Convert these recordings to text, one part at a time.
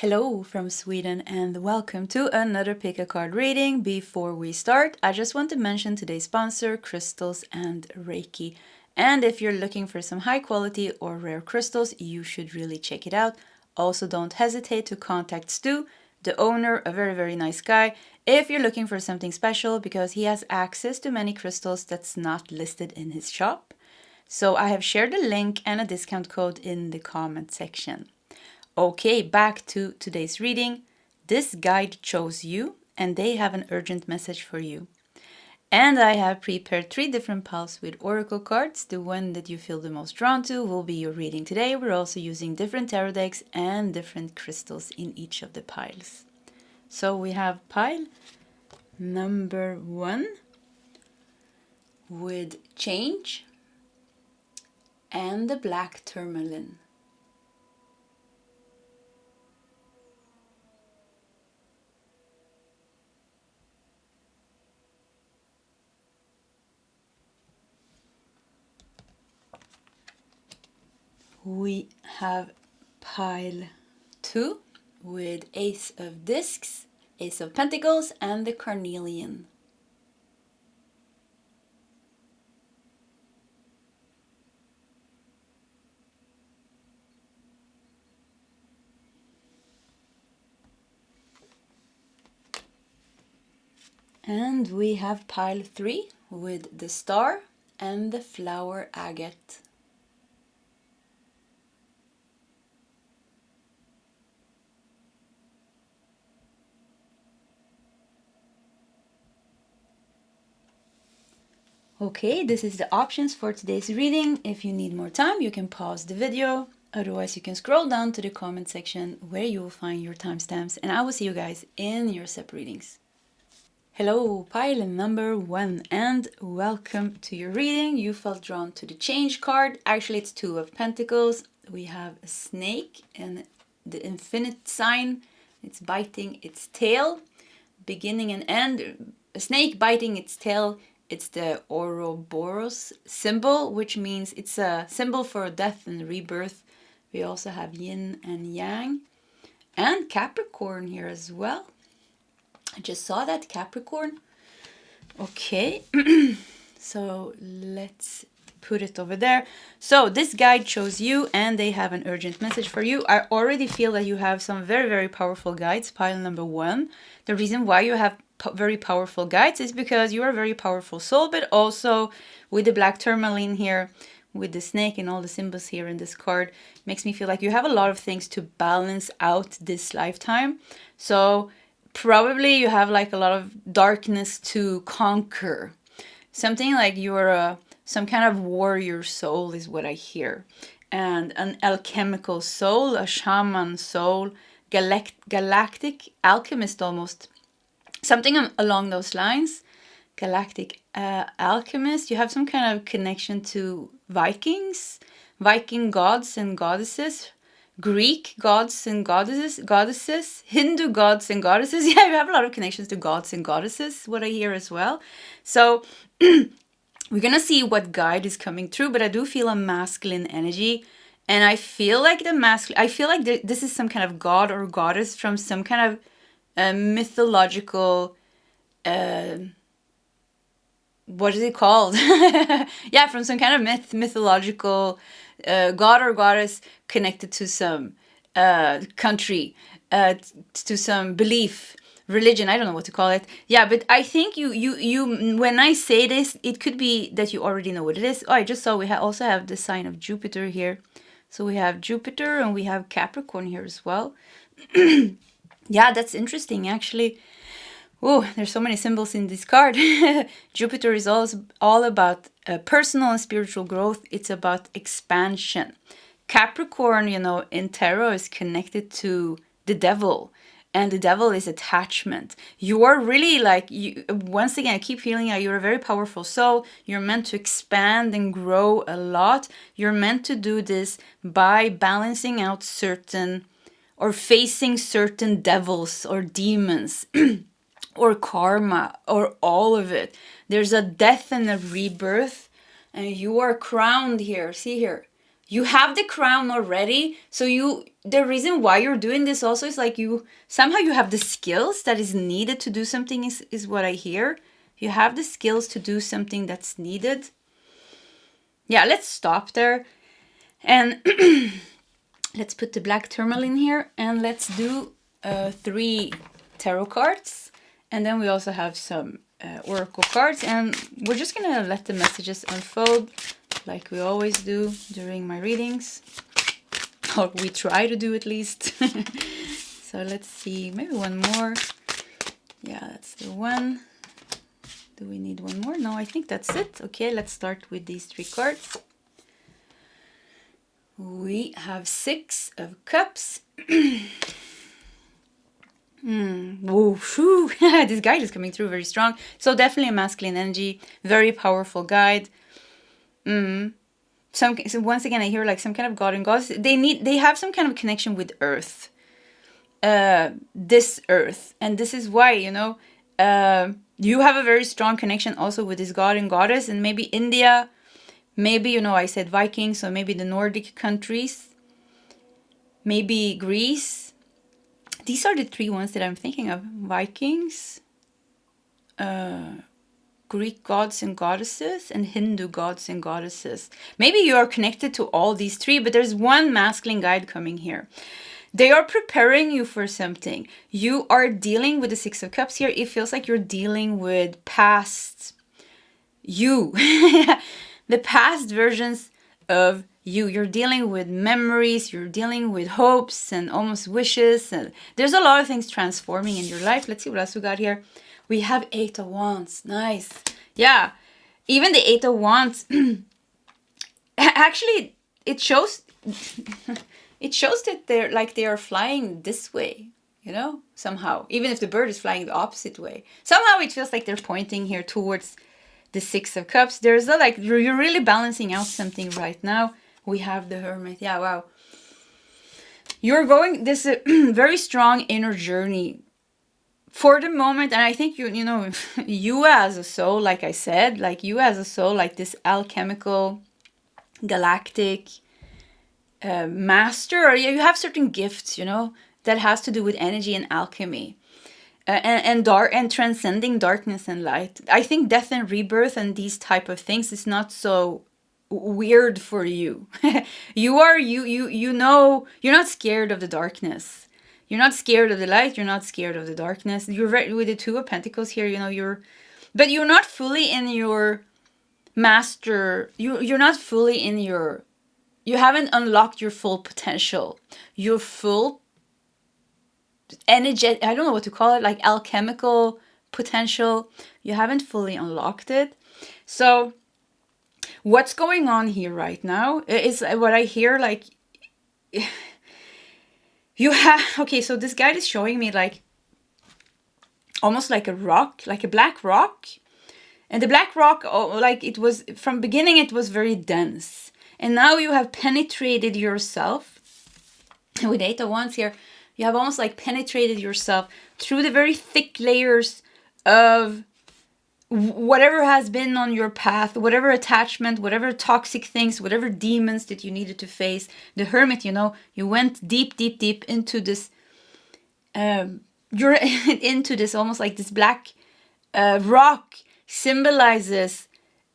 Hello from Sweden and welcome to another pick a card reading. Before we start, I just want to mention today's sponsor, crystals and Reiki. And if you're looking for some high quality or rare crystals, you should really check it out. Also, don't hesitate to contact Stu, the owner, a very nice guy, if you're looking for something special because he has access to many crystals that's not listed in his shop. So I have shared a link and a discount code in the comment section. Okay, back to today's reading. This guide chose you and they have an urgent message for you. And I have prepared 3 different piles with oracle cards. The one that you feel the most drawn to will be your reading today. We're also using different tarot decks and different crystals in each of the piles. So we have pile number 1 with change and the black tourmaline. We have pile 2 with Ace of Discs, Ace of Pentacles, and the Carnelian. And we have pile 3 with the Star and the flower Agate. Okay, this is the options for today's reading. If you need more time, you can pause the video. Otherwise, you can scroll down to the comment section where you will find your timestamps. And I will see you guys in your SEP readings. Hello, pile number 1, and welcome to your reading. You felt drawn to the change card. Actually, it's 2 of Pentacles. We have a snake and the infinite sign. It's biting its tail, beginning and end. A snake biting its tail. It's the Ouroboros symbol, which means it's a symbol for death and rebirth. We also have yin and yang and Capricorn here as well. I just saw that, Capricorn. Okay, so let's put it over there. So this guide chose you and they have an urgent message for you. I already feel that you have some very powerful guides, pile number 1. The reason why you have very powerful guides is because you are a very powerful soul, but also with the black tourmaline here, with the snake and all the symbols here in this card, makes me feel like you have a lot of things to balance out this lifetime. So probably you have like a lot of darkness to conquer. Something like you're some kind of warrior soul is what I hear. And an alchemical soul, a shaman soul, galactic alchemist almost. Something along those lines. Galactic alchemist. You have some kind of connection to Vikings, Viking gods and goddesses, Greek gods and goddesses, Hindu gods and goddesses. Yeah, you have a lot of connections to gods and goddesses, what I hear as well. So we're gonna see what guide is coming through, but I do feel a masculine energy. And I feel like this is some kind of god or goddess from some kind of mythological, what is it called? Yeah, from some kind of mythological god or goddess connected to some country, to some belief, religion. I don't know what to call it. Yeah, but I think you when I say this, it could be that you already know what it is. Oh, I just saw we also have the sign of Jupiter here. So we have Jupiter and we have Capricorn here as well. Yeah, that's interesting, actually. Oh, there's so many symbols in this card. Jupiter is all about personal and spiritual growth. It's about expansion. Capricorn, in tarot is connected to the devil. And the devil is attachment. You are really once again, I keep feeling like you're a very powerful soul. You're meant to expand and grow a lot. You're meant to do this by balancing out or facing certain devils or demons or karma or all of it. There's a death and a rebirth, and you are crowned here. See here. you have the crown already. So the reason why you're doing this also is like somehow you have the skills that is needed to do something is what I hear. You have the skills to do something that's needed. Yeah, let's stop there. And let's put the black tourmaline here, and let's do 3 tarot cards. And then we also have some oracle cards, and we're just gonna let the messages unfold like we always do during my readings, or we try to do at least. So let's see, maybe one more. Yeah, that's the one. Do we need one more? No, I think that's it. Okay, let's start with these 3 cards. We have 6 of Cups. Whoa, this guide is coming through very strong. So definitely a masculine energy, very powerful guide. So once again, I hear like some kind of god and goddess. They have some kind of connection with Earth. This Earth, and this is why you have a very strong connection also with this god and goddess, and maybe India. Maybe, I said Vikings, so maybe the Nordic countries. Maybe Greece. These are the 3 ones that I'm thinking of. Vikings, Greek gods and goddesses, and Hindu gods and goddesses. Maybe you are connected to all these 3, but there's one masculine guide coming here. They are preparing you for something. You are dealing with the 6 of Cups here. It feels like you're dealing with past you. The past versions of you. You're dealing with memories, you're dealing with hopes and almost wishes. And there's a lot of things transforming in your life. Let's see what else we got here. We have 8 of Wands. Nice. Yeah. Even the 8 of Wands. Actually, it shows that they are flying this way, somehow. Even if the bird is flying the opposite way. Somehow it feels like they're pointing here towards the 6 of Cups. There's you're really balancing out something right now. We have the Hermit. Yeah, wow. You're going this very strong inner journey for the moment. And I think you as a soul, like I said, like you as a soul, like this alchemical, galactic master, or you have certain gifts, that has to do with energy and alchemy. And transcending darkness and light. I think death and rebirth and these type of things is not so weird for you. You're not scared of the darkness. You're not scared of the light. You're not scared of the darkness. You're right with the 2 of Pentacles here. But you're not fully in your master. You're not fully in your. You haven't unlocked your full potential. Your full energetic, I don't know what to call it, like alchemical potential. You haven't fully unlocked it. So what's going on here right now is what I hear, like you have, okay, so this guide is showing me like almost like a rock, like a black rock. And the black rock, like it was from beginning, it was very dense. And now you have penetrated yourself with 8 of Wands here. You have almost like penetrated yourself through the very thick layers of whatever has been on your path, whatever attachment, whatever toxic things, whatever demons that you needed to face. The Hermit, you went deep, deep, deep into this. You're into this almost like this black rock symbolizes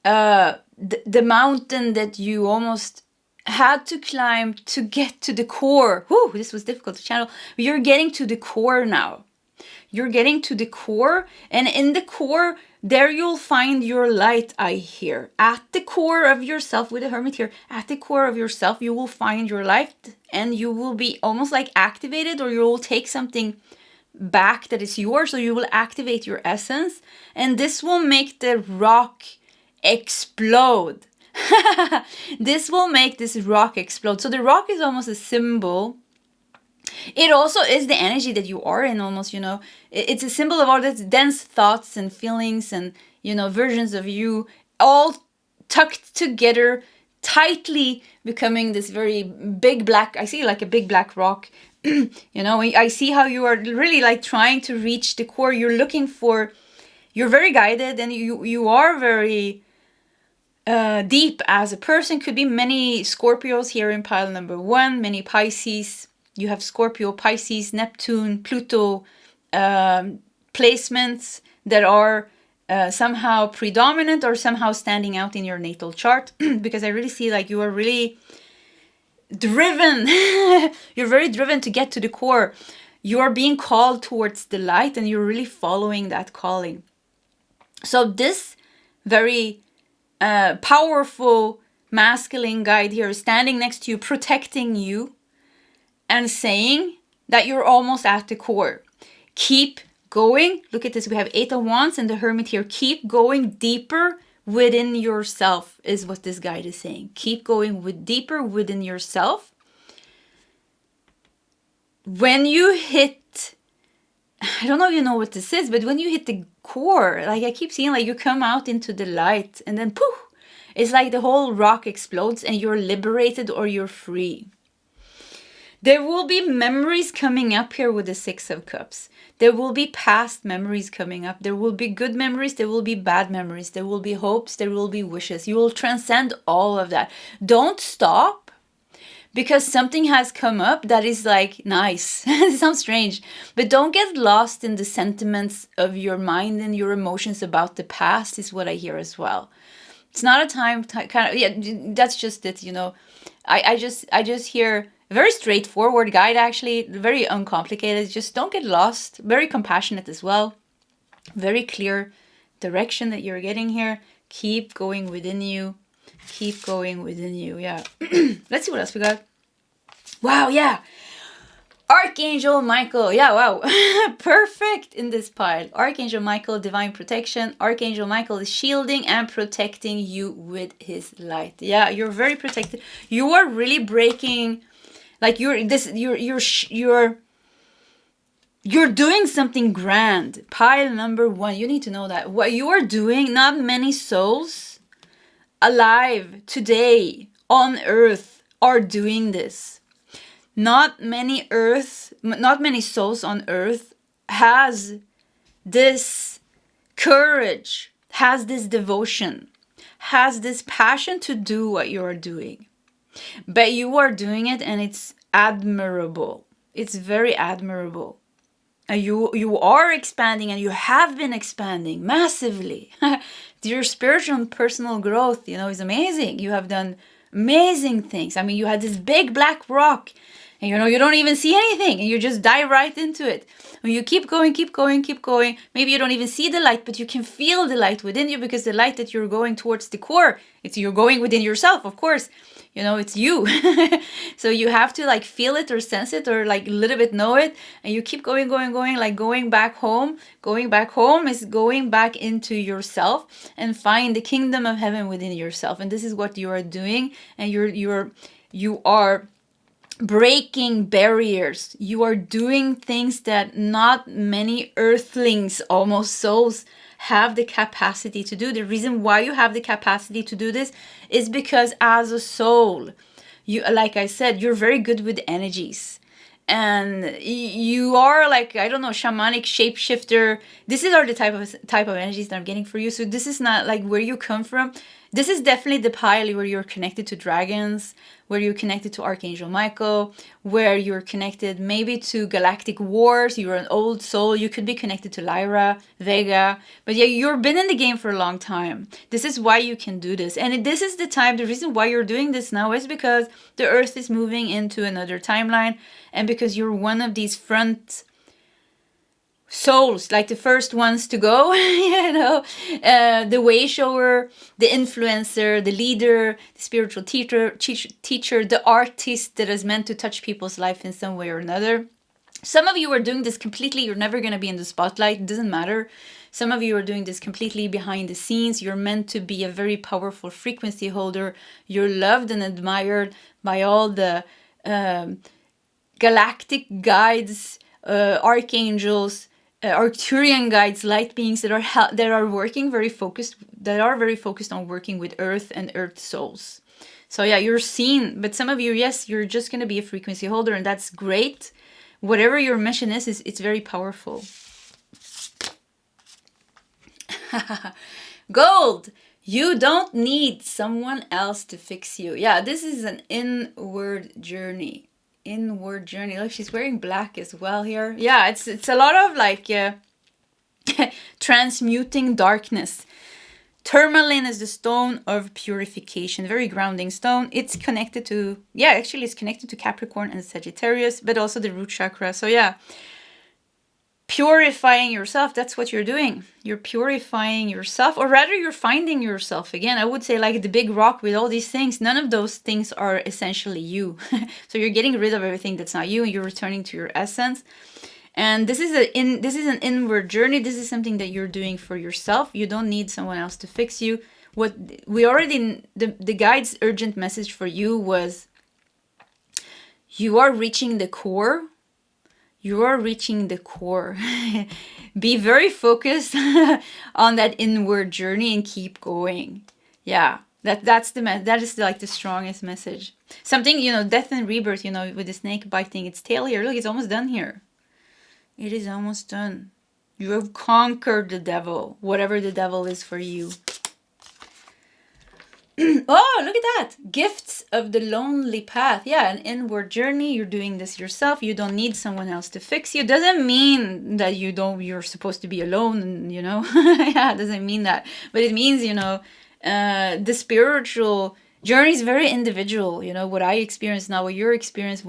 the mountain that you almost had to climb to get to the core. Whew, this was difficult to channel. You're getting to the core now. You're getting to the core, and in the core, there you'll find your light, I hear. At the core of yourself, with the Hermit here, at the core of yourself, you will find your light, and you will be almost like activated, or you will take something back that is yours, so you will activate your essence, and this will make the rock explode. This will make this rock explode. So the rock is almost a symbol. It also is the energy that you are in almost, It's a symbol of all these dense thoughts and feelings and, versions of you all tucked together, tightly becoming this very big black, I see like a big black rock. I see how you are really like trying to reach the core. You're very guided, and you are very deep as a person. Could be many Scorpios here in pile number 1, many Pisces. You have Scorpio, Pisces, Neptune, Pluto placements that are somehow predominant or somehow standing out in your natal chart. Because I really see like you are really driven. You're very driven to get to the core. You are being called towards the light and you're really following that calling. So this very powerful masculine guide here is standing next to you, protecting you and saying that you're almost at the core. Keep going. Look at this. We have 8 of Wands and the Hermit here. Keep going deeper within yourself is what this guide is saying. Keep going deeper within yourself. When you hit, I don't know if you know what this is, but when you hit the core, like I keep seeing, like you come out into the light and then poof, it's like the whole rock explodes and you're liberated or you're free. There will be memories coming up here with the 6 of Cups. There will be past memories coming up. There will be good memories. There will be bad memories. There will be hopes. There will be wishes. You will transcend all of that. Don't stop because something has come up that is like nice. It sounds strange, but don't get lost in the sentiments of your mind and your emotions about the past is what I hear as well. It's not a time kind of, yeah, that's just it, you know. I just hear a very straightforward guide, actually, very uncomplicated. Just don't get lost. Very compassionate as well. Very clear direction that you're getting here. Keep going within you. Keep going within you. Yeah. Let's see what else we got. Wow, yeah. Archangel Michael. Yeah, wow. Perfect in this pile. Archangel Michael, divine protection. Archangel Michael is shielding and protecting you with his light. Yeah, you're very protected. You are really breaking, like you're doing something grand. Pile number 1. You need to know that. What you are doing, not many souls alive today on earth are doing this. Not many souls on earth has this courage, has this devotion, has this passion to do what you are doing. But you are doing it and it's admirable. It's very admirable. You are expanding and you have been expanding massively. Your spiritual and personal growth, you know, is amazing. You have done amazing things. I mean, you had this big black rock and, you know, you don't even see anything and you just dive right into it. When you keep going, keep going, keep going, maybe you don't even see the light, but you can feel the light within you because the light that you're going towards the core, you're going within yourself, of course. You know, it's you. So you have to like feel it or sense it or like a little bit know it. And you keep going, like going back home. Going back home is going back into yourself and find the kingdom of heaven within yourself. And this is what you are doing. And you are breaking barriers. You are doing things that not many earthlings, almost souls, have the capacity to do. The reason why you have the capacity to do this is because as a soul, you, like I said, you're very good with energies. And you are like, I don't know, shamanic shapeshifter. This is the type of energies that I'm getting for you. So this is not like where you come from. This is definitely the pile where you're connected to dragons, where you're connected to Archangel Michael, where you're connected maybe to galactic wars. You're an old soul. You could be connected to Lyra, Vega. But yeah, you've been in the game for a long time. This is why you can do this. And this is the time, the reason why you're doing this now is because the Earth is moving into another timeline. And because you're one of these front souls, like the first ones to go, you know, the way shower, the influencer, the leader, the spiritual teacher, the artist that is meant to touch people's life in some way or another. Some of you are doing this completely. You're never going to be in the spotlight. It doesn't matter. Some of you are doing this completely behind the scenes. You're meant to be a very powerful frequency holder. You're loved and admired by all the galactic guides, archangels, Arcturian guides, light beings that are working very focused, that are very focused on working with Earth and Earth souls. So yeah, you're seen, but some of you, yes, you're just going to be a frequency holder, and that's great. Whatever your mission is it's very powerful. Gold. You don't need someone else to fix you. Yeah, this is an inward journey. Inward journey. Look, she's wearing black as well here. Yeah, it's a lot of like transmuting darkness. Tourmaline is the stone of purification, very grounding stone. It's connected to, yeah, actually it's connected to Capricorn and Sagittarius, but also the root chakra. So yeah, purifying yourself, that's what you're doing. You're purifying yourself, or rather you're finding yourself again. I would say like the big rock with all these things, none of those things are essentially you. So you're getting rid of everything that's not you and you're returning to your essence. And this is an inward journey. This is something that you're doing for yourself. You don't need someone else to fix you. What we already, the guide's urgent message for you was, you are reaching the core. You are reaching the core. Be very focused on that inward journey and keep going. Yeah, that is like the strongest message. Something, death and rebirth, with the snake biting its tail here. Look, it's almost done here. It is almost done. You have conquered the devil, whatever the devil is for you. Oh, look at that. Gifts of the lonely path. Yeah, an inward journey. You're doing this yourself. You don't need someone else to fix you. Doesn't mean that you're supposed to be alone, and, yeah, it doesn't mean that. But it means, the spiritual journey is very individual. What I experience now, what your experience,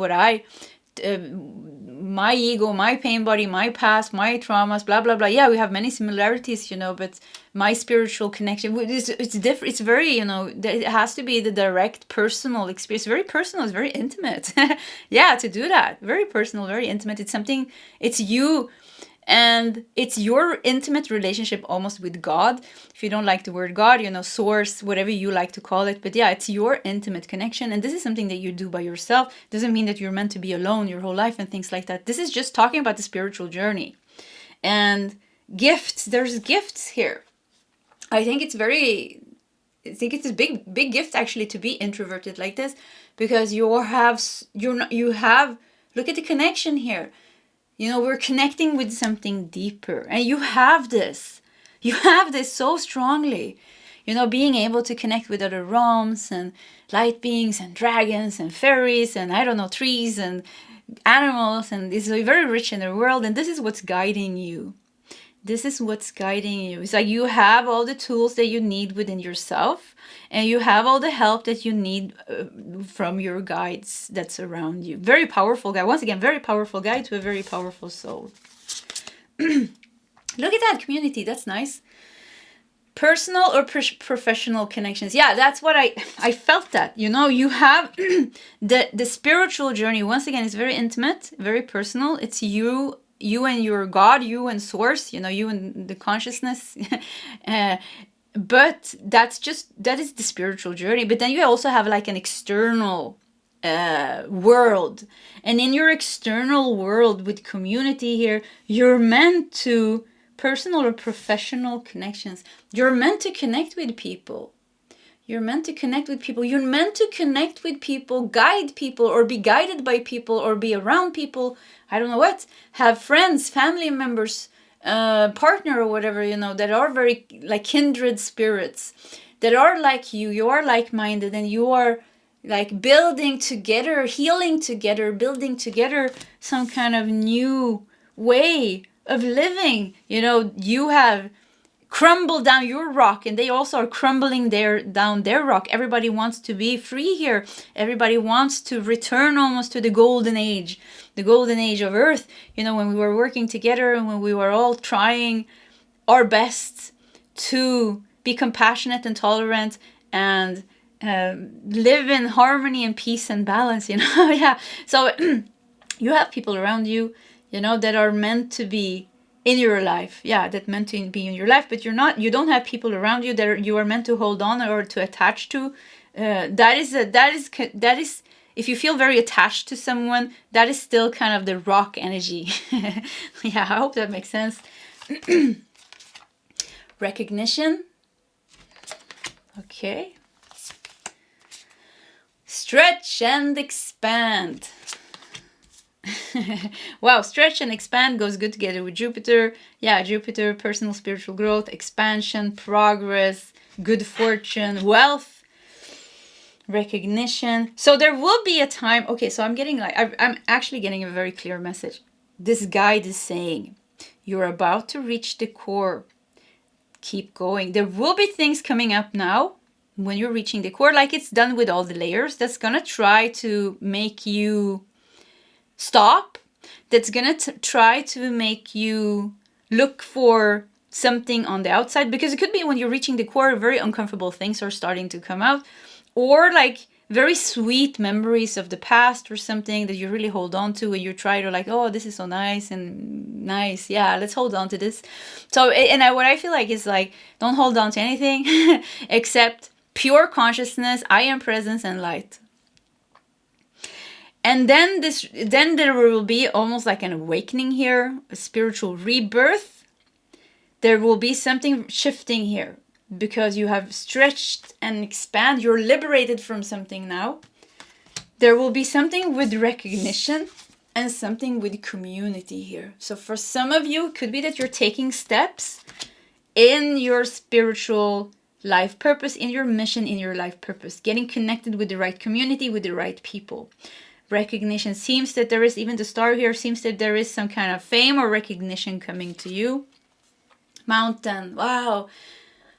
my ego, my pain body, my past, my traumas, blah, blah, blah. Yeah, we have many similarities, but my spiritual connection, it's different. It's very, it has to be the direct personal experience. Very personal, it's very intimate. Yeah, to do that. Very personal, very intimate. It's something, it's you. And it's your intimate relationship almost with God. If you don't like the word God, source, whatever you like to call it. But yeah, it's your intimate connection. And this is something that you do by yourself. Doesn't mean that you're meant to be alone your whole life and things like that. This is just talking about the spiritual journey. And gifts, there's gifts here. I think it's a big gift actually to be introverted like this. Because you have, look at the connection here. We're connecting with something deeper. And you have this. You have this so strongly. Being able to connect with other realms and light beings and dragons and fairies and, I don't know, trees and animals. And this is very rich in the world. And this is what's guiding you. This is what's guiding you. It's like you have all the tools that you need within yourself. And you have all the help that you need from your guides that's around you. Very powerful guide. Once again, very powerful guide to a very powerful soul. Look at that community. That's nice. Personal or professional connections. Yeah, that's what I felt that. You have the spiritual journey. Once again, is very intimate, very personal. It's you and your God, you and source, you and the consciousness. But that is the spiritual journey. But then you also have like an external world. And in your external world with community here, you're meant to, personal or professional connections, you're meant to connect with people. You're meant to connect with people. You're meant to connect with people, guide people, or be guided by people, or be around people. I don't know what. Have friends, family members, partner or whatever, that are very like kindred spirits, that are like you are like-minded, and you are like building together, healing together, building together some kind of new way of living. You have crumbled down your rock, and they also are crumbling down their rock. Everybody wants to be free here. Everybody wants to return almost to the golden age of Earth, when we were working together and when we were all trying our best to be compassionate and tolerant and live in harmony and peace and balance, yeah. So you have people around you, that are meant to be in your life. Yeah, that meant to be in your life, but you don't have people around you that you are meant to hold on or to attach to. That is if you feel very attached to someone, that is still kind of the rock energy. Yeah, I hope that makes sense. Recognition. Okay. Stretch and expand. Wow, stretch and expand goes good together with Jupiter. Yeah, Jupiter, personal spiritual growth, expansion, progress, good fortune, wealth, recognition. So there will be a time. Okay, so I'm getting like, I'm actually getting a very clear message. This guide is saying, you're about to reach the core. Keep going. There will be things coming up now when you're reaching the core, like it's done with all the layers, that's gonna try to make you stop, that's gonna try to make you look for something on the outside, because it could be when you're reaching the core, very uncomfortable things are starting to come out, or like very sweet memories of the past or something that you really hold on to, and you try to like, oh, this is so nice and nice, yeah, let's hold on to this. So, and what I feel like is like, don't hold on to anything except pure consciousness, I am presence and light. And then there will be almost like an awakening here, a spiritual rebirth. There will be something shifting here because you have stretched and expanded. You're liberated from something now. There will be something with recognition and something with community here. So for some of you, it could be that you're taking steps in your spiritual life purpose, in your mission, in your life purpose, getting connected with the right community, with the right people. Recognition seems that there is, even the star here seems that there is some kind of fame or recognition coming to you. Mountain, wow.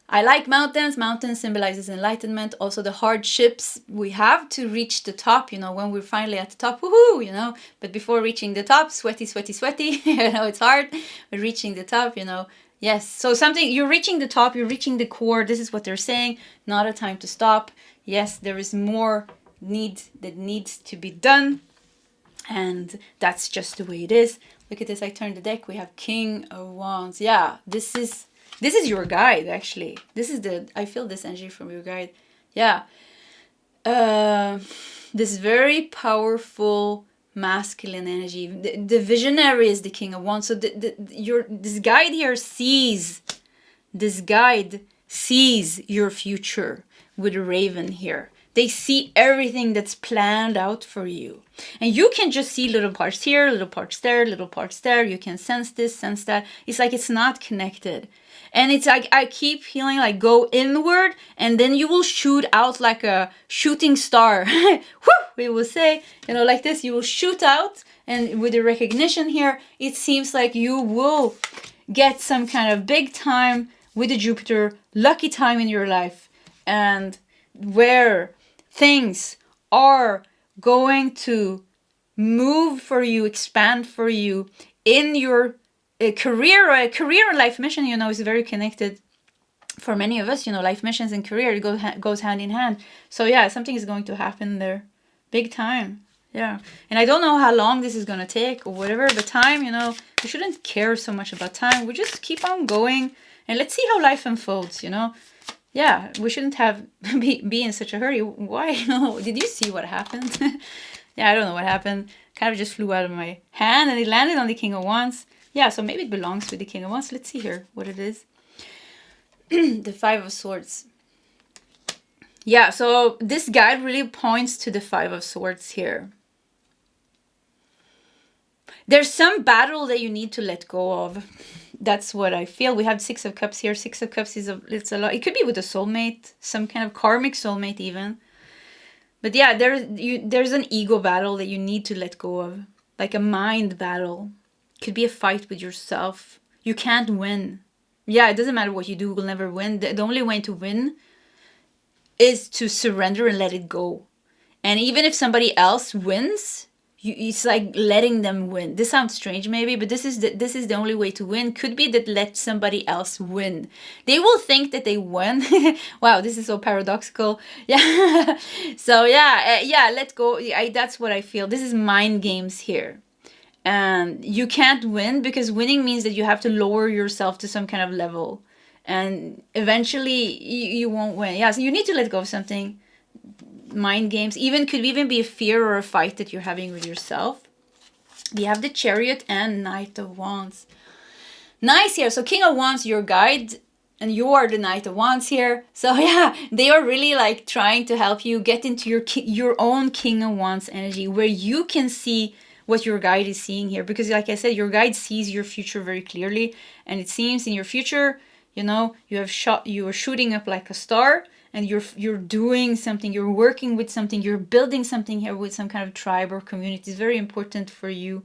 I like mountains. Mountain symbolizes enlightenment. Also the hardships we have to reach the top, you know, when we're finally at the top, woohoo, you know, but before reaching the top, sweaty, you know, it's hard, but reaching the top, you know, yes. So something, you're reaching the top, you're reaching the core. This is what they're saying. Not a time to stop. Yes, there is more that needs to be done. And that's just the way it is. Look at this. I turned the deck. We have King of Wands. Yeah, this is your guide, actually. I feel this energy from your guide. Yeah. This very powerful masculine energy. The visionary is the King of Wands. So this guide here sees your future with a raven here. They see everything that's planned out for you. And you can just see little parts here, little parts there, little parts there. You can sense this, sense that. It's like it's not connected. And it's like I keep feeling like go inward and then you will shoot out like a shooting star. Woo! We will say, you know, like this, you will shoot out. And with the recognition here, it seems like you will get some kind of big time with the Jupiter, lucky time in your life. And where things are going to move for you, expand for you in your career and life mission, you know, is very connected for many of us, you know, life missions and career, it goes hand in hand. So yeah, something is going to happen there. Big time. Yeah. And I don't know how long this is going to take or whatever, but time, you know, we shouldn't care so much about time. We just keep on going and let's see how life unfolds, you know. Yeah, we shouldn't be in such a hurry. Why? No, did you see what happened? Yeah, I don't know what happened. Kind of just flew out of my hand and it landed on the King of Wands. Yeah, so maybe it belongs to the King of Wands. Let's see here what it is. The Five of Swords. Yeah, so this guide really points to the Five of Swords here. There's some battle that you need to let go of. That's what I feel. We have Six of Cups here. Six of Cups it's a lot. It could be with a soulmate, some kind of karmic soulmate even. But yeah, there's an ego battle that you need to let go of. Like a mind battle. Could be a fight with yourself. You can't win. Yeah, it doesn't matter what you do, we'll never win. The only way to win is to surrender and let it go. And even if somebody else wins, it's like letting them win. This sounds strange maybe, but this is the only way to win. Could be that let somebody else win. They will think that they won. Wow, this is so paradoxical. Yeah. So yeah, let go. That's what I feel. This is mind games here. And you can't win because winning means that you have to lower yourself to some kind of level. And eventually you won't win. Yeah, so you need to let go of something. Mind games could even be a fear or a fight that you're having with yourself. We have the Chariot and Knight of Wands. Nice here. So King of Wands, your guide, and you are the Knight of Wands here. So yeah, they are really like trying to help you get into your own King of Wands energy, where you can see what your guide is seeing here. Because like I said, your guide sees your future very clearly. And it seems in your future, you know, you are shooting up like a star, and you're doing something, you're working with something, you're building something here with some kind of tribe or community. It's very important for you.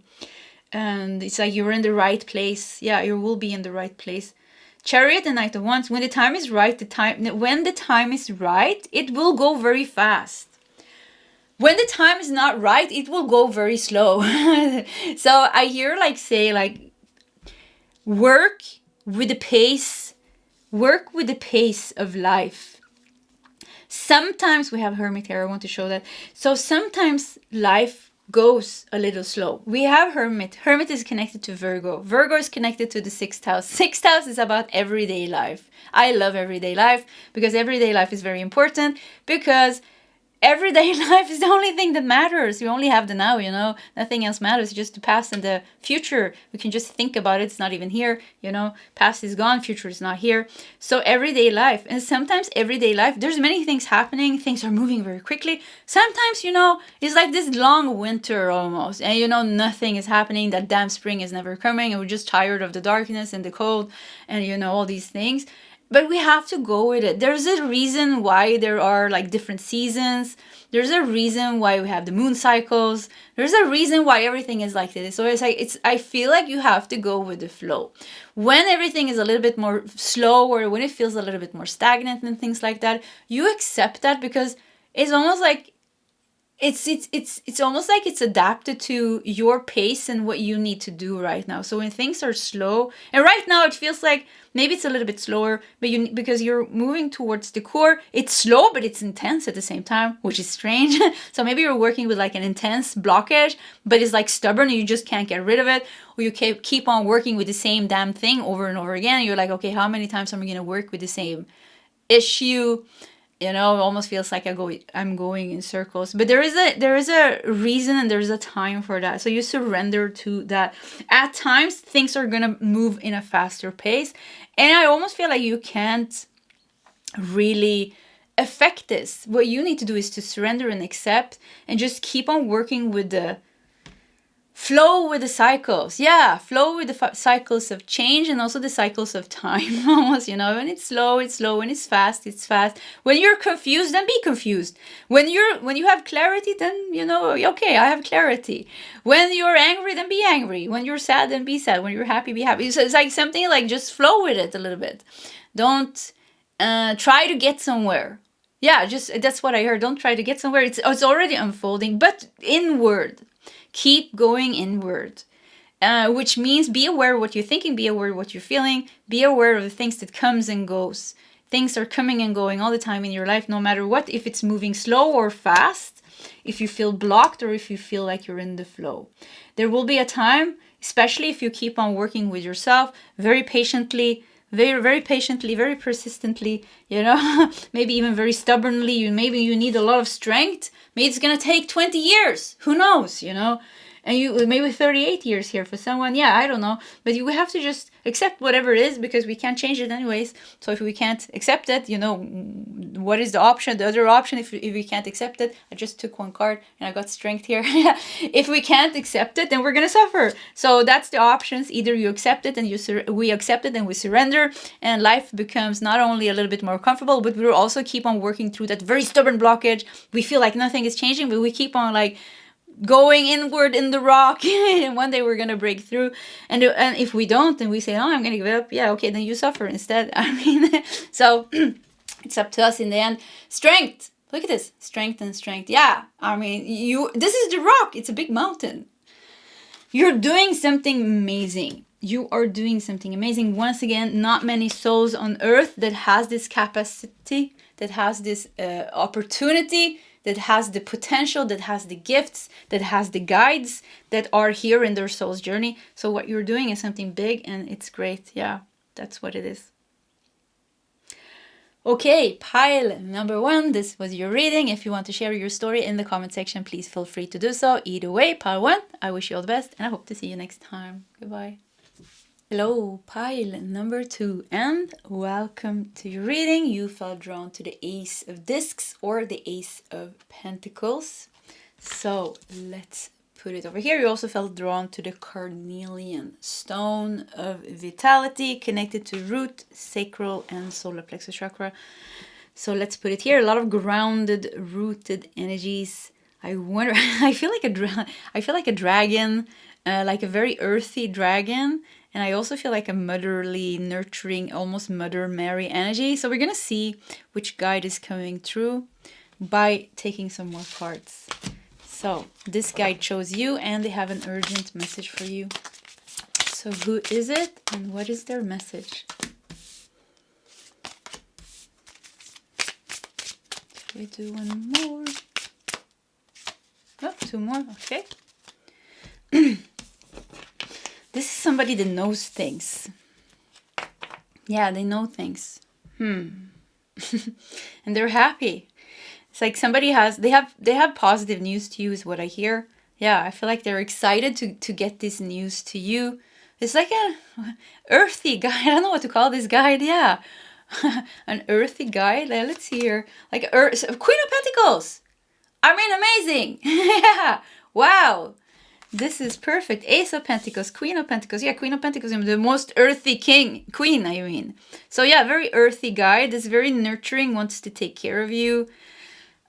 And it's like you're in the right place. Yeah, you will be in the right place. Chariot and Knight of Wands, when the time is right, when the time is right, it will go very fast. When the time is not right, it will go very slow. So I hear like say like work with the pace of life. Sometimes we have Hermit here. I want to show that. So sometimes life goes a little slow. We have Hermit. Hermit is connected to Virgo. Virgo is connected to the 6th house. 6th house is about everyday life. I love everyday life because everyday life is very important, because everyday life is the only thing that matters. You only have the now, you know. Nothing else matters. Just the past and the future. We can just think about it. It's not even here, you know. Past is gone. Future is not here. So everyday life. And sometimes everyday life, there's many things happening. Things are moving very quickly. Sometimes, you know, it's like this long winter almost. And, you know, nothing is happening. That damn spring is never coming. And we're just tired of the darkness and the cold and, you know, all these things. But we have to go with it. There's a reason why there are like different seasons. There's a reason why we have the moon cycles. There's a reason why everything is like this. So it's like, I feel like you have to go with the flow. When everything is a little bit more slow, or when it feels a little bit more stagnant and things like that, you accept that, because it's almost like it's almost like it's adapted to your pace and what you need to do right now. So when things are slow, and right now it feels like maybe it's a little bit slower, but because you're moving towards the core, it's slow, but it's intense at the same time, which is strange. So maybe you're working with like an intense blockage, but it's like stubborn and you just can't get rid of it. Or you keep on working with the same damn thing over and over again. You're like, okay, how many times am I going to work with the same issue? You know, it almost feels like I'm going in circles. But there is a reason and there's a time for that. So you surrender to that. At times, things are going to move in a faster pace. And I almost feel like you can't really affect this. What you need to do is to surrender and accept and just keep on working with the flow with the cycles. Yeah, flow with the cycles of change and also the cycles of time. Almost, you know, when it's slow, it's slow. When it's fast, it's fast. When you're confused, then be confused. When you have clarity, then, you know, okay, I have clarity. When you're angry, then be angry. When you're sad, then be sad. When you're happy, be happy. So it's like something like just flow with it a little bit. Don't try to get somewhere. Yeah, just that's what I heard. Don't try to get somewhere. It's already unfolding, but inward. Keep going inward, which means be aware of what you're thinking, be aware of what you're feeling, be aware of the things that comes and goes. Things are coming and going all the time in your life, no matter what, if it's moving slow or fast, if you feel blocked or if you feel like you're in the flow. There will be a time, especially if you keep on working with yourself very patiently, very patiently, very persistently, you know, maybe even very stubbornly. Maybe you need a lot of strength. Maybe it's going to take 20 years. Who knows, you know? And you maybe 38 years here for someone. Yeah, I don't know. But you have to just accept whatever it is, because we can't change it anyways. So if we can't accept it, you know, what is the option? The other option, if we can't accept it, I just took one card and I got strength here. If we can't accept it, then we're going to suffer. So that's the options. Either you accept it and we accept it and we surrender, and life becomes not only a little bit more comfortable, but we will also keep on working through that very stubborn blockage. We feel like nothing is changing, but we keep on like going inward in the rock, and one day we're gonna break through. And if we don't, and we say, "Oh, I'm gonna give up," yeah, okay, then you suffer instead. I mean, so it's up to us in the end. Strength. Look at this, strength and strength. Yeah, I mean, this is the rock. It's a big mountain. You're doing something amazing. You are doing something amazing. Once again, not many souls on earth that has this capacity, that has this opportunity, that has the potential, that has the gifts, that has the guides that are here in their soul's journey. So what you're doing is something big and it's great. Yeah, that's what it is. Okay, pile number 1. This was your reading. If you want to share your story in the comment section, please feel free to do so. Either way, pile 1, I wish you all the best and I hope to see you next time. Goodbye. Hello, pile number 2, and welcome to your reading. You felt drawn to the Ace of Discs or the Ace of Pentacles. So let's put it over here. You also felt drawn to the Carnelian stone of vitality, connected to root, sacral, and solar plexus chakra. So let's put it here. A lot of grounded, rooted energies. I wonder. I feel like a dragon, like a very earthy dragon, and I also feel like a motherly, nurturing, almost Mother Mary energy. So we're gonna see which guide is coming through by taking some more cards. So this guide chose you, and they have an urgent message for you. So who is it, and what is their message? Should we do one more? Oh, two more. Okay. This is somebody that knows things. Yeah, they know things. And they're happy. It's like somebody they have positive news to you is what I hear. Yeah, I feel like they're excited to get this news to you. It's like an earthy guide. I don't know what to call this guide. Yeah. An earthy guide. Let's see here. Like Queen of Pentacles. I mean, amazing. Yeah. Wow. This is perfect. Ace of Pentacles, Queen of Pentacles. Yeah, Queen of Pentacles, the most earthy queen, I mean. So yeah, very earthy guy. This is very nurturing, wants to take care of you.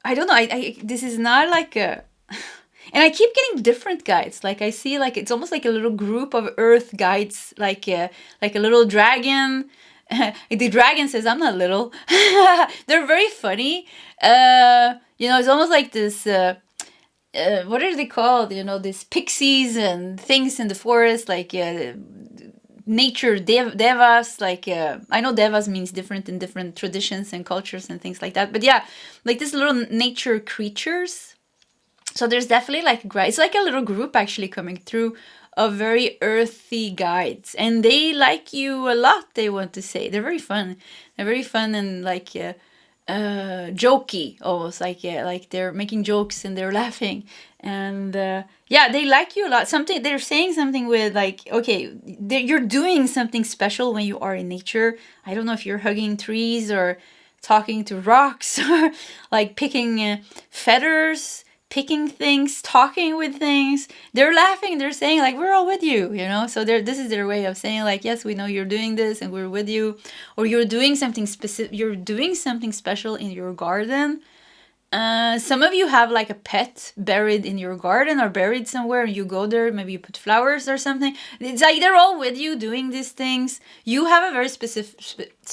I don't know. This is not like a... And I keep getting different guides. Like I see like, it's almost like a little group of earth guides, like a little dragon. The dragon says, I'm not little. They're very funny. You know, it's almost like this... what are they called? You know, these pixies and things in the forest, like nature devas. Like I know devas means different in different traditions and cultures and things like that. But yeah, like these little nature creatures. So there's definitely like it's like a little group actually coming through of very earthy guides, and they like you a lot. They want to say they're very fun. They're very fun and like. Jokey almost, like they're making jokes and they're laughing, and yeah, they like you a lot. Something they're saying something with like, okay, you're doing something special when you are in nature. I don't know if you're hugging trees or talking to rocks or like picking feathers, picking things, talking with things. They're laughing, they're saying like, we're all with you, you know. So this is their way of saying like, yes, we know you're doing this and we're with you. Or you're doing something specific, you're doing something special in your garden. Some of you have like a pet buried in your garden or buried somewhere, and you go there, maybe you put flowers or something. It's like they're all with you doing these things. You have a very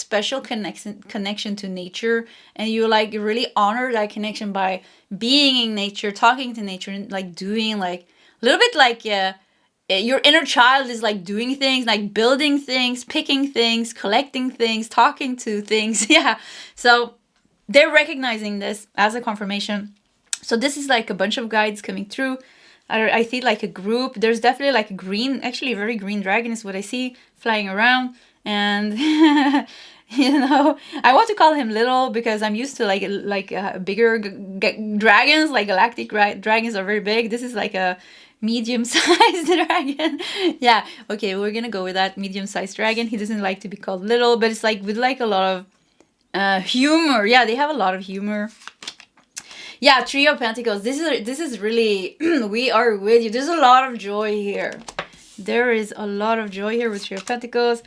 special connection to nature, and you like really honor that connection by being in nature, talking to nature, and like doing like a little bit like your inner child is like doing things, like building things, picking things, collecting things, talking to things. Yeah. So they're recognizing this as a confirmation. So this is like a bunch of guides coming through. I see like a group. There's definitely like a green, actually a very green dragon is what I see flying around. And, you know, I want to call him little because I'm used to like bigger dragons, like galactic dragons are very big. This is like a medium-sized dragon. Yeah, okay, we're gonna go with that medium-sized dragon. He doesn't like to be called little, but it's like with like a lot of humor. Yeah, they have a lot of humor. Yeah, Trio of Pentacles. This is really we are with you. There's a lot of joy here. There is a lot of joy here with Trio of Pentacles.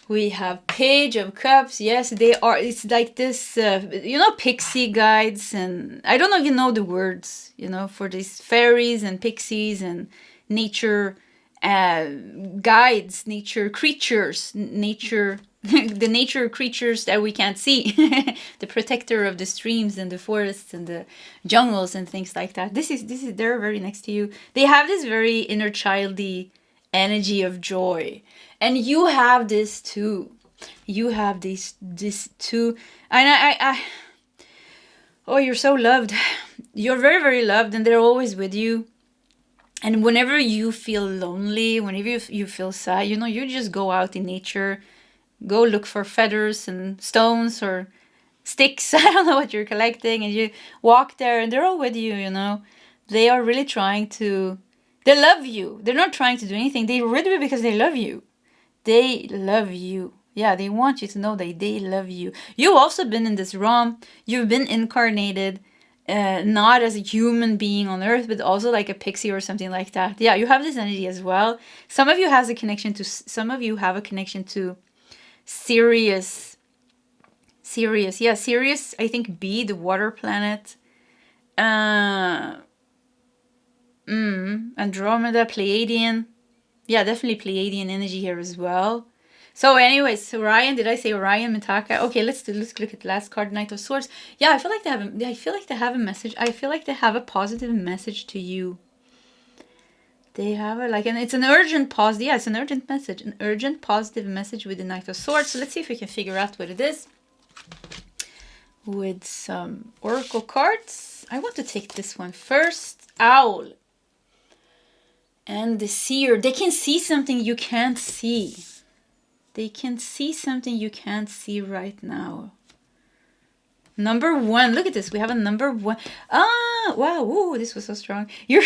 We have Page of Cups. Yes, they are. It's like this, you know, pixie guides, and I don't know if you know the words, you know, for these fairies and pixies and nature guides, nature creatures, nature. The nature creatures that we can't see. The protector of the streams and the forests and the jungles and things like that. This is they're very next to you. They have this very inner childy energy of joy. And you have this too. You have this too. And I oh, you're so loved. You're very, very loved, and they're always with you. And whenever you feel lonely, whenever you feel sad, you know, you just go out in nature. Go look for feathers and stones or sticks. I don't know what you're collecting. And you walk there and they're all with you, you know. They are really trying to... They love you. They're not trying to do anything. They're with you because they love you. They love you. Yeah, they want you to know that they love you. You've also been in this realm. You've been incarnated. not as a human being on earth, but also like a pixie or something like that. Yeah, you have this energy as well. Some of you have a connection to Sirius. Yeah, Sirius, I think B, the water planet. Andromeda, Pleiadian. Yeah, definitely Pleiadian energy here as well. So anyways, Orion, did I say Orion, Mitaka? Okay, let's look at the last card, Knight of Swords. Yeah, I feel like they have a message. I feel like they have a positive message to you. They have and it's an urgent positive. Yeah, it's an urgent message, an urgent positive message with the Knight of Swords. So let's see if we can figure out what it is with some oracle cards. I want to take this one first. Owl and the Seer. They can see something you can't see. They can see something you can't see right now. Number 1. Look at this. We have a number 1. Ah, wow. Ooh, this was so strong. You're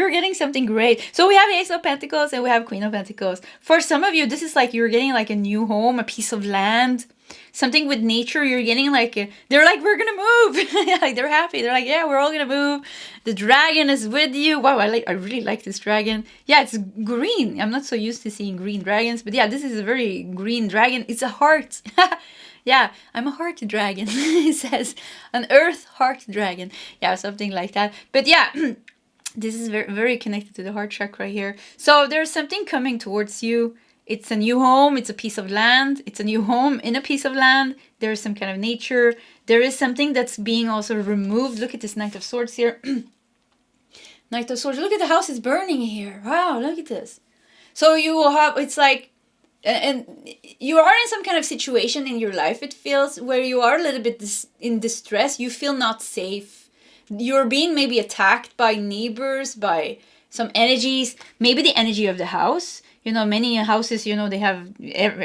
getting something great. So we have Ace of Pentacles and we have Queen of Pentacles. For some of you, this is like you're getting like a new home, a piece of land, something with nature. You're getting they're like, we're gonna move. Like they're happy. They're like, yeah, we're all gonna move. The dragon is with you. Wow, I really like this dragon. Yeah, it's green. I'm not so used to seeing green dragons, but yeah, this is a very green dragon. It's a heart. Yeah, I'm a heart dragon. It says an earth heart dragon. Yeah, something like that. But yeah, this is very, very connected to the heart chakra here. So there's something coming towards you. It's a new home. It's a piece of land. It's a new home in a piece of land. There is some kind of nature. There is something that's being also removed. Look at this Knight of Swords here. Knight of Swords. Look at the house is burning here. Wow, look at this. So you will have, it's like, and you are in some kind of situation in your life, it feels, where you are a little bit in distress. You feel not safe. You're being maybe attacked by neighbors, by some energies, maybe the energy of the house. You know, many houses, you know, they have,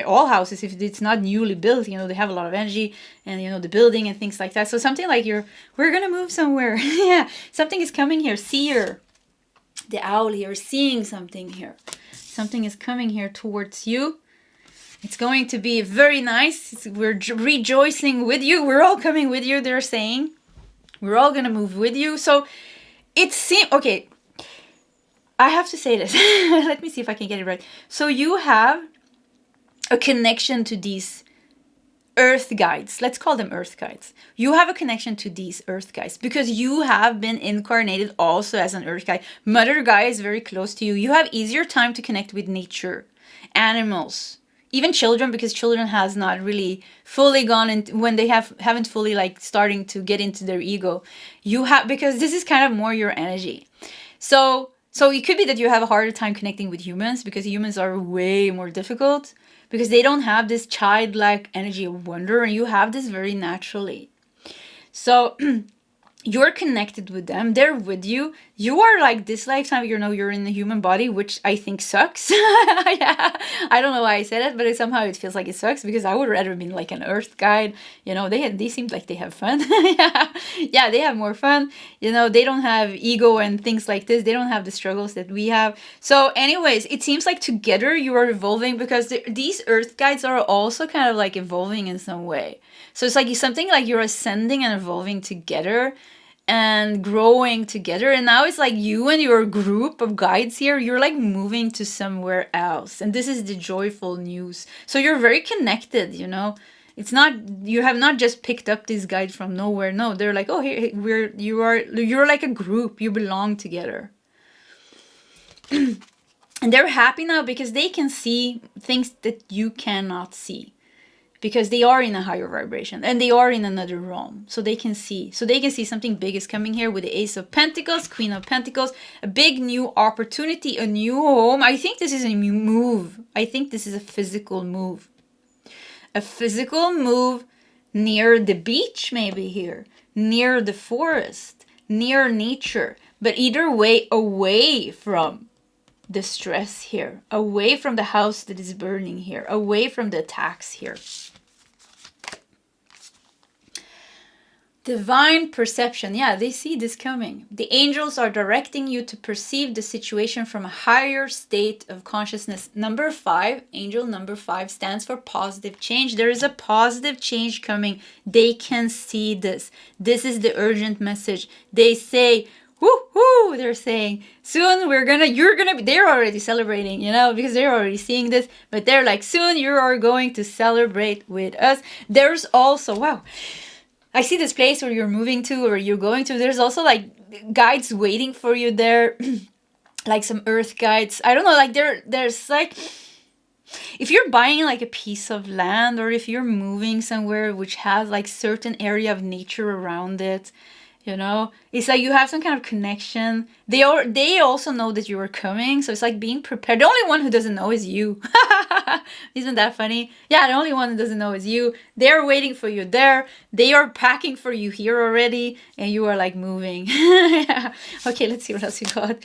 all houses, if it's not newly built, you know, they have a lot of energy and, you know, the building and things like that. So something like we're going to move somewhere. Yeah, something is coming here. Seer, the owl here, seeing something here. Something is coming here towards you. It's going to be very nice. We're rejoicing with you. We're all coming with you, they're saying. We're all going to move with you. So it seems, okay, I have to say this. Let me see if I can get it right. So you have a connection to these earth guides. Let's call them earth guides. You have a connection to these earth guides because you have been incarnated also as an earth guide. Mother Gaia is very close to you. You have easier time to connect with nature, animals, even children, because children has not really fully gone into, when they haven't fully like starting to get into their ego. You have, because this is kind of more your energy. So it could be that you have a harder time connecting with humans because humans are way more difficult because they don't have this childlike energy of wonder, and you have this very naturally. So you're connected with them. They're with you. You are like this lifetime, you know, you're in the human body, which I think sucks. Yeah. I don't know why I said it, but somehow it feels like it sucks because I would rather been like an earth guide. You know, they seem like they have fun. Yeah, they have more fun. You know, they don't have ego and things like this. They don't have the struggles that we have. So anyways, it seems like together you are evolving because these earth guides are also kind of like evolving in some way. So it's like something like you're ascending and evolving together and growing together. And now it's like you and your group of guides here, you're like moving to somewhere else. And this is the joyful news. So you're very connected, you know. It's not, you have not just picked up these guides from nowhere. No, they're like, oh, here, you're like a group. You belong together. And they're happy now because they can see things that you cannot see. Because they are in a higher vibration and they are in another realm. So they can see. So they can see something big is coming here with the Ace of Pentacles, Queen of Pentacles, a big new opportunity, a new home. I think this is a new move. I think this is a physical move. A physical move near the beach, maybe here, near the forest, near nature. But either way, away from the stress here, away from the house that is burning here, away from the attacks here. Divine perception. Yeah, they see this coming. The angels are directing you to perceive the situation from a higher state of consciousness. Number 5, angel number 5 stands for positive change. There is a positive change coming. They can see this. This is the urgent message. They say, woohoo, they're saying, soon they're already celebrating, because they're already seeing this, but they're like, soon you are going to celebrate with us. There's also, wow, I see this place where you're moving to or you're going to. There's also like guides waiting for you there, like some earth guides. I don't know, like there's like, if you're buying like a piece of land or if you're moving somewhere which has like certain area of nature around it, it's like you have some kind of connection. They also know that you are coming, so it's like being prepared. The only one who doesn't know is you. Isn't that funny? Yeah, the only one who doesn't know is you. They're waiting for you there. They are packing for you here already, and you are like moving. Yeah. Okay, let's see what else you got.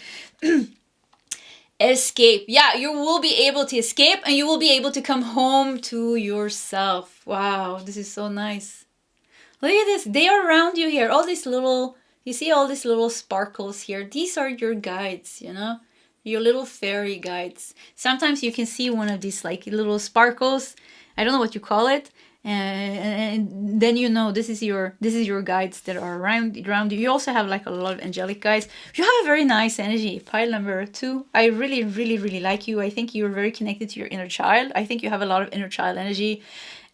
Escape. Yeah, you will be able to escape, and you will be able to come home to yourself. Wow, this is so nice. Look at this. They are around you here. You see all these little sparkles here. These are your guides, your little fairy guides. Sometimes you can see one of these like little sparkles. I don't know what you call it. And then this is your guides that are around you. You also have like a lot of angelic guides. You have a very nice energy. Pile number 2. I really, really, really like you. I think you're very connected to your inner child. I think you have a lot of inner child energy.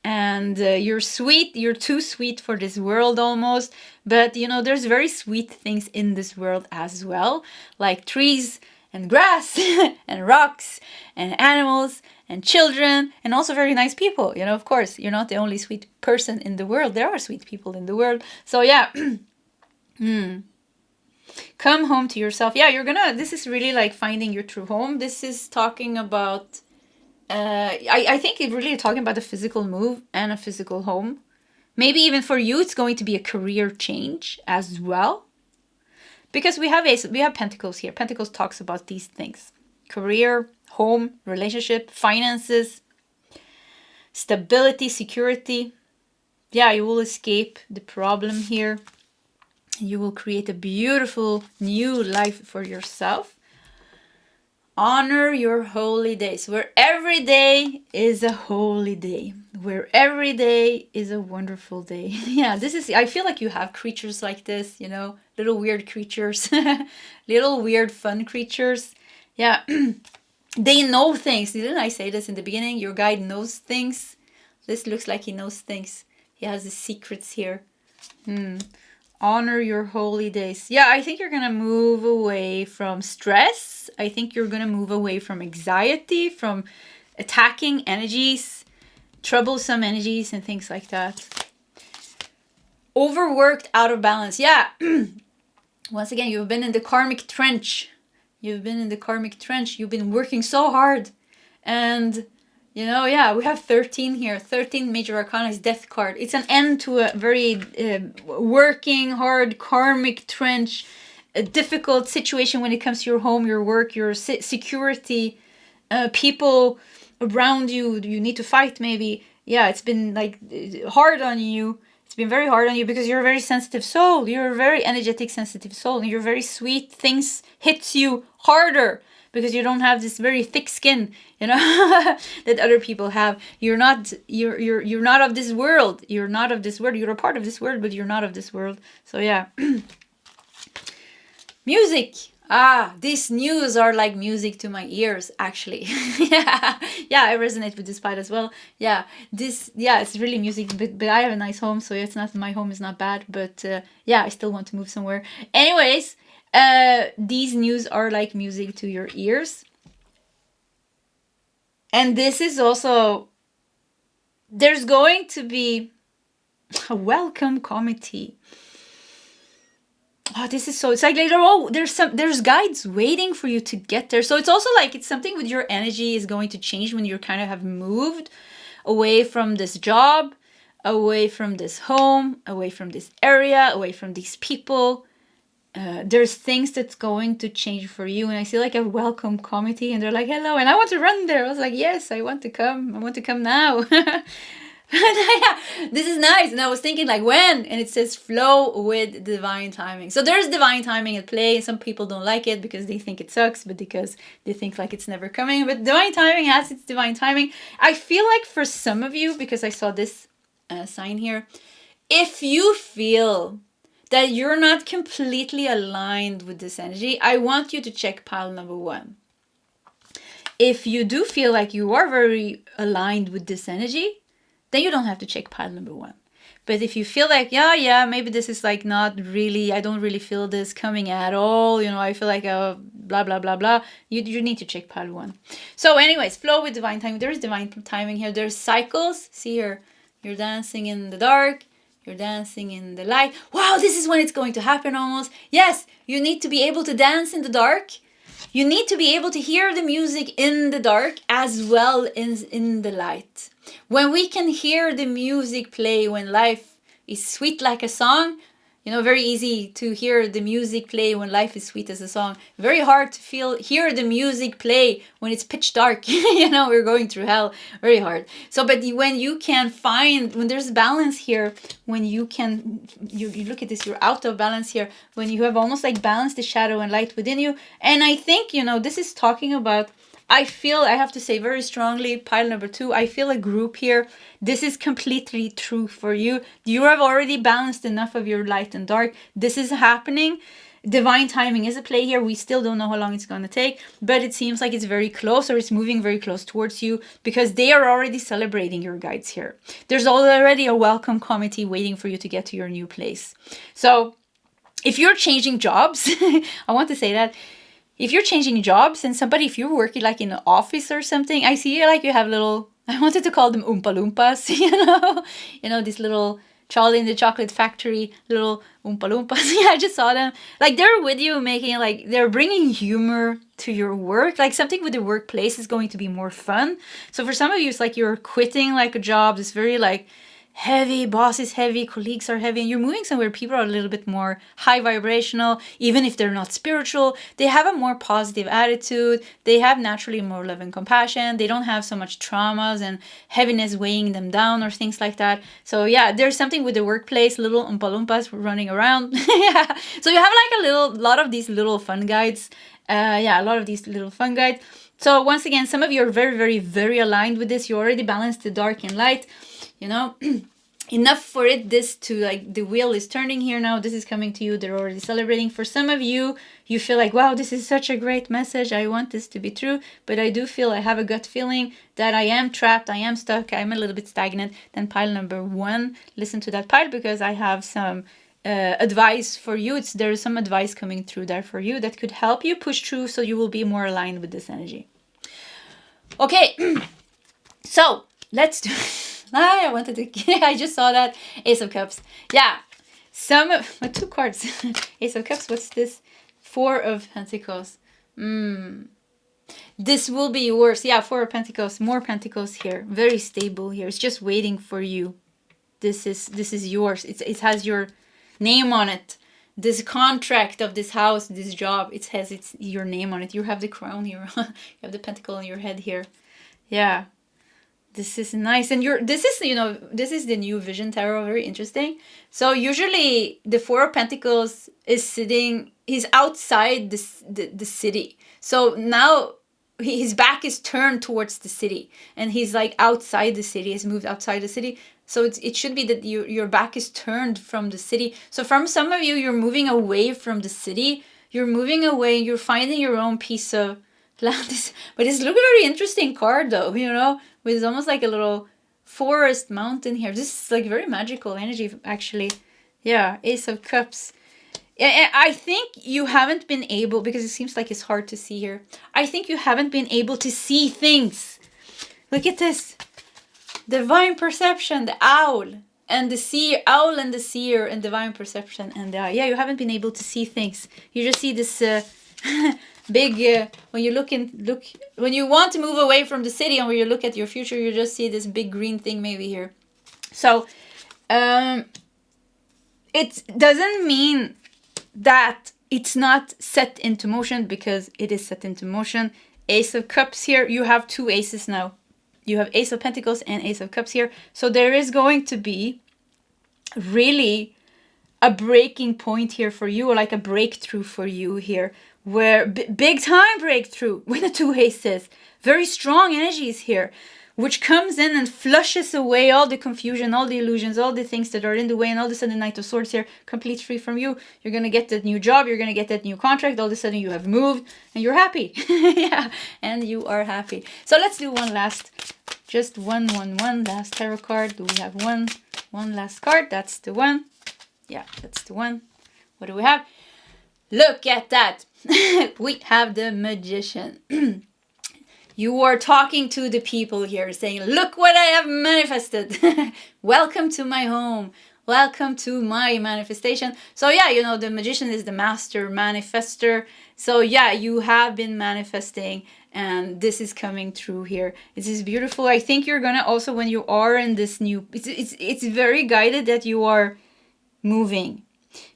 And you're sweet. You're too sweet for this world almost. But, there's very sweet things in this world as well. Like trees and grass and rocks and animals and children and also very nice people. Of course, you're not the only sweet person in the world. There are sweet people in the world. So, yeah. Come home to yourself. Yeah, this is really like finding your true home. This is talking about... I think it's really talking about a physical move and a physical home. Maybe even for you, it's going to be a career change as well. Because we have Pentacles here. Pentacles talks about these things. Career, home, relationship, finances, stability, security. Yeah, you will escape the problem here. You will create a beautiful new life for yourself. Honor your holy days, where every day is a holy day, where every day is a wonderful day. Yeah, I feel like you have creatures like this, little weird creatures, little weird fun creatures. Yeah, they know things. Didn't I say this in the beginning? Your guide knows things. This looks like he knows things. He has the secrets here. Honor your holy days. Yeah, I think you're going to move away from stress. I think you're going to move away from anxiety, from attacking energies, troublesome energies and things like that. Overworked, out of balance. Yeah. Once again, you've been in the karmic trench. You've been working so hard. And... we have 13 here. 13 major arcana is death card. It's an end to a very working hard karmic trench, a difficult situation when it comes to your home, your work, your security, people around you. You need to fight maybe. Yeah, it's been like hard on you. It's been very hard on you because you're a very sensitive soul. You're a very energetic, sensitive soul. And you're very sweet. Things hits you harder. Because you don't have this very thick skin, that other people have. You're not of this world. You're not of this world. You're a part of this world, but you're not of this world. So yeah. Music. These news are like music to my ears, actually. Yeah, I resonate with this part as well. Yeah, it's really music, but I have a nice home, so my home is not bad, but I still want to move somewhere. Anyways, these news are like music to your ears. And this is also, there's going to be a welcome committee. This is so, it's like later, there's guides waiting for you to get there. So it's also like, it's something with your energy is going to change when you kind of have moved away from this job, away from this home, away from this area, away from these people. There's things that's going to change for you. And I see like a welcome committee and they're like, hello. And I want to run there. I was like, yes, I want to come. I want to come now. Yeah, this is nice. And I was thinking like when, and it says flow with divine timing. So there's divine timing at play. Some people don't like it because they think it sucks, but because they think like it's never coming. But divine timing has its divine timing. I feel like for some of you, because I saw this sign here, if you feel that you're not completely aligned with this energy, I want you to check pile number 1. If you do feel like you are very aligned with this energy, then you don't have to check pile number 1. But if you feel like, yeah, maybe this is like not really, I don't really feel this coming at all, you know, I feel like blah, blah, blah, blah, you need to check pile 1. So anyways, flow with divine timing. There's divine timing here. There's cycles. See here, you're dancing in the dark, you're dancing in the light. Wow, this is when it's going to happen almost. Yes, you need to be able to dance in the dark. You need to be able to hear the music in the dark as well as in the light. When we can hear the music play when life is sweet like a song, you know, very easy to hear the music play when life is sweet as a song. Very hard to hear the music play when it's pitch dark. You know, we're going through hell. Very hard. So, but when you can find, when there's balance here, when you can, you look at this, you're out of balance here, when you have almost like balanced the shadow and light within you. And I think, you know, this is talking about, I feel, I have to say very strongly, pile number 2, I feel a group here. This is completely true for you. You have already balanced enough of your light and dark. This is happening. Divine timing is a play here. We still don't know how long it's going to take, but it seems like it's very close, or it's moving very close towards you, because they are already celebrating your guides here. There's already a welcome committee waiting for you to get to your new place. So if you're changing jobs, I want to say that, if you're changing jobs and somebody, if you're working like in an office or something, I see like you have little, I wanted to call them Oompa Loompas, you know, this little Charlie in the Chocolate Factory, little Oompa Loompas. Yeah, I just saw them. Like they're with you making, like they're bringing humor to your work. Like something with the workplace is going to be more fun. So for some of you, it's like you're quitting like a job. It's very like heavy, boss is heavy, colleagues are heavy, and you're moving somewhere people are a little bit more high vibrational. Even if they're not spiritual, they have a more positive attitude, they have naturally more love and compassion, they don't have so much traumas and heaviness weighing them down or things like that. So yeah, there's something with the workplace, little Oompa Loompas running around. Yeah, so you have like a lot of these little fun guides. A lot of these little fun guides. So once again, some of you are very, very, very aligned with this. You already balanced the dark and light, you know. Enough for it, this to like, the wheel is turning here now. This is coming to you. They're already celebrating. For some of you, you feel like, wow, this is such a great message. I want this to be true. But I do feel, I have a gut feeling that I am trapped. I am stuck. I'm a little bit stagnant. Then pile number 1, listen to that pile, because I have some advice for you. There is some advice coming through there for you that could help you push through, so you will be more aligned with this energy. Okay, so let's do I wanted to, I just saw that. Ace of Cups. Yeah, some of, 2 cards. Ace of Cups, what's this? 4 of Pentacles. This will be yours. Yeah, 4 of Pentacles, more Pentacles here. Very stable here. It's just waiting for you. This is yours. It has your name on it. This contract of this house, this job, it has your name on it. You have the crown here. You have the pentacle on your head here. Yeah. This is nice. And this is the new Vision Tarot, very interesting. So usually the 4 of Pentacles he's outside the city. So now his back is turned towards the city, and he's like outside the city, he's moved outside the city. So it should be that your back is turned from the city. So from some of you, you're moving away from the city. You're moving away, you're finding your own piece of land. But it's looking very interesting card though, you know, with almost like a little forest mountain here. This is like very magical energy actually. Yeah, Ace of Cups. I think you haven't been able, because it seems like it's hard to see here. I think you haven't been able to see things. Look at this. Divine perception, the owl and the seer, owl and the seer, and divine perception, and yeah, you haven't been able to see things. You just see this big when you want to move away from the city, and when you look at your future, you just see this big green thing maybe here. So it doesn't mean that it's not set into motion, because it is set into motion. Ace of Cups here, you have 2 aces now. You have Ace of Pentacles and Ace of Cups here. So there is going to be really a breaking point here for you, or like a breakthrough for you here, where big time breakthrough with the 2 aces. Very strong energies here, which comes in and flushes away all the confusion, all the illusions, all the things that are in the way, and all of a sudden Knight of Swords here, complete free from you. You're going to get that new job, you're going to get that new contract, all of a sudden you have moved, and you're happy. Yeah, and you are happy. So let's do one last, just one last tarot card. Do we have one last card? That's the one. Yeah, that's the one. What do we have? Look at that. We have the Magician. You are talking to the people here, saying, look what I have manifested. Welcome to my home. Welcome to my manifestation. So yeah, you know, the Magician is the master manifester. So yeah, you have been manifesting, and this is coming through here. This is beautiful. I think you're gonna also, when you are in this new, it's very guided that you are moving.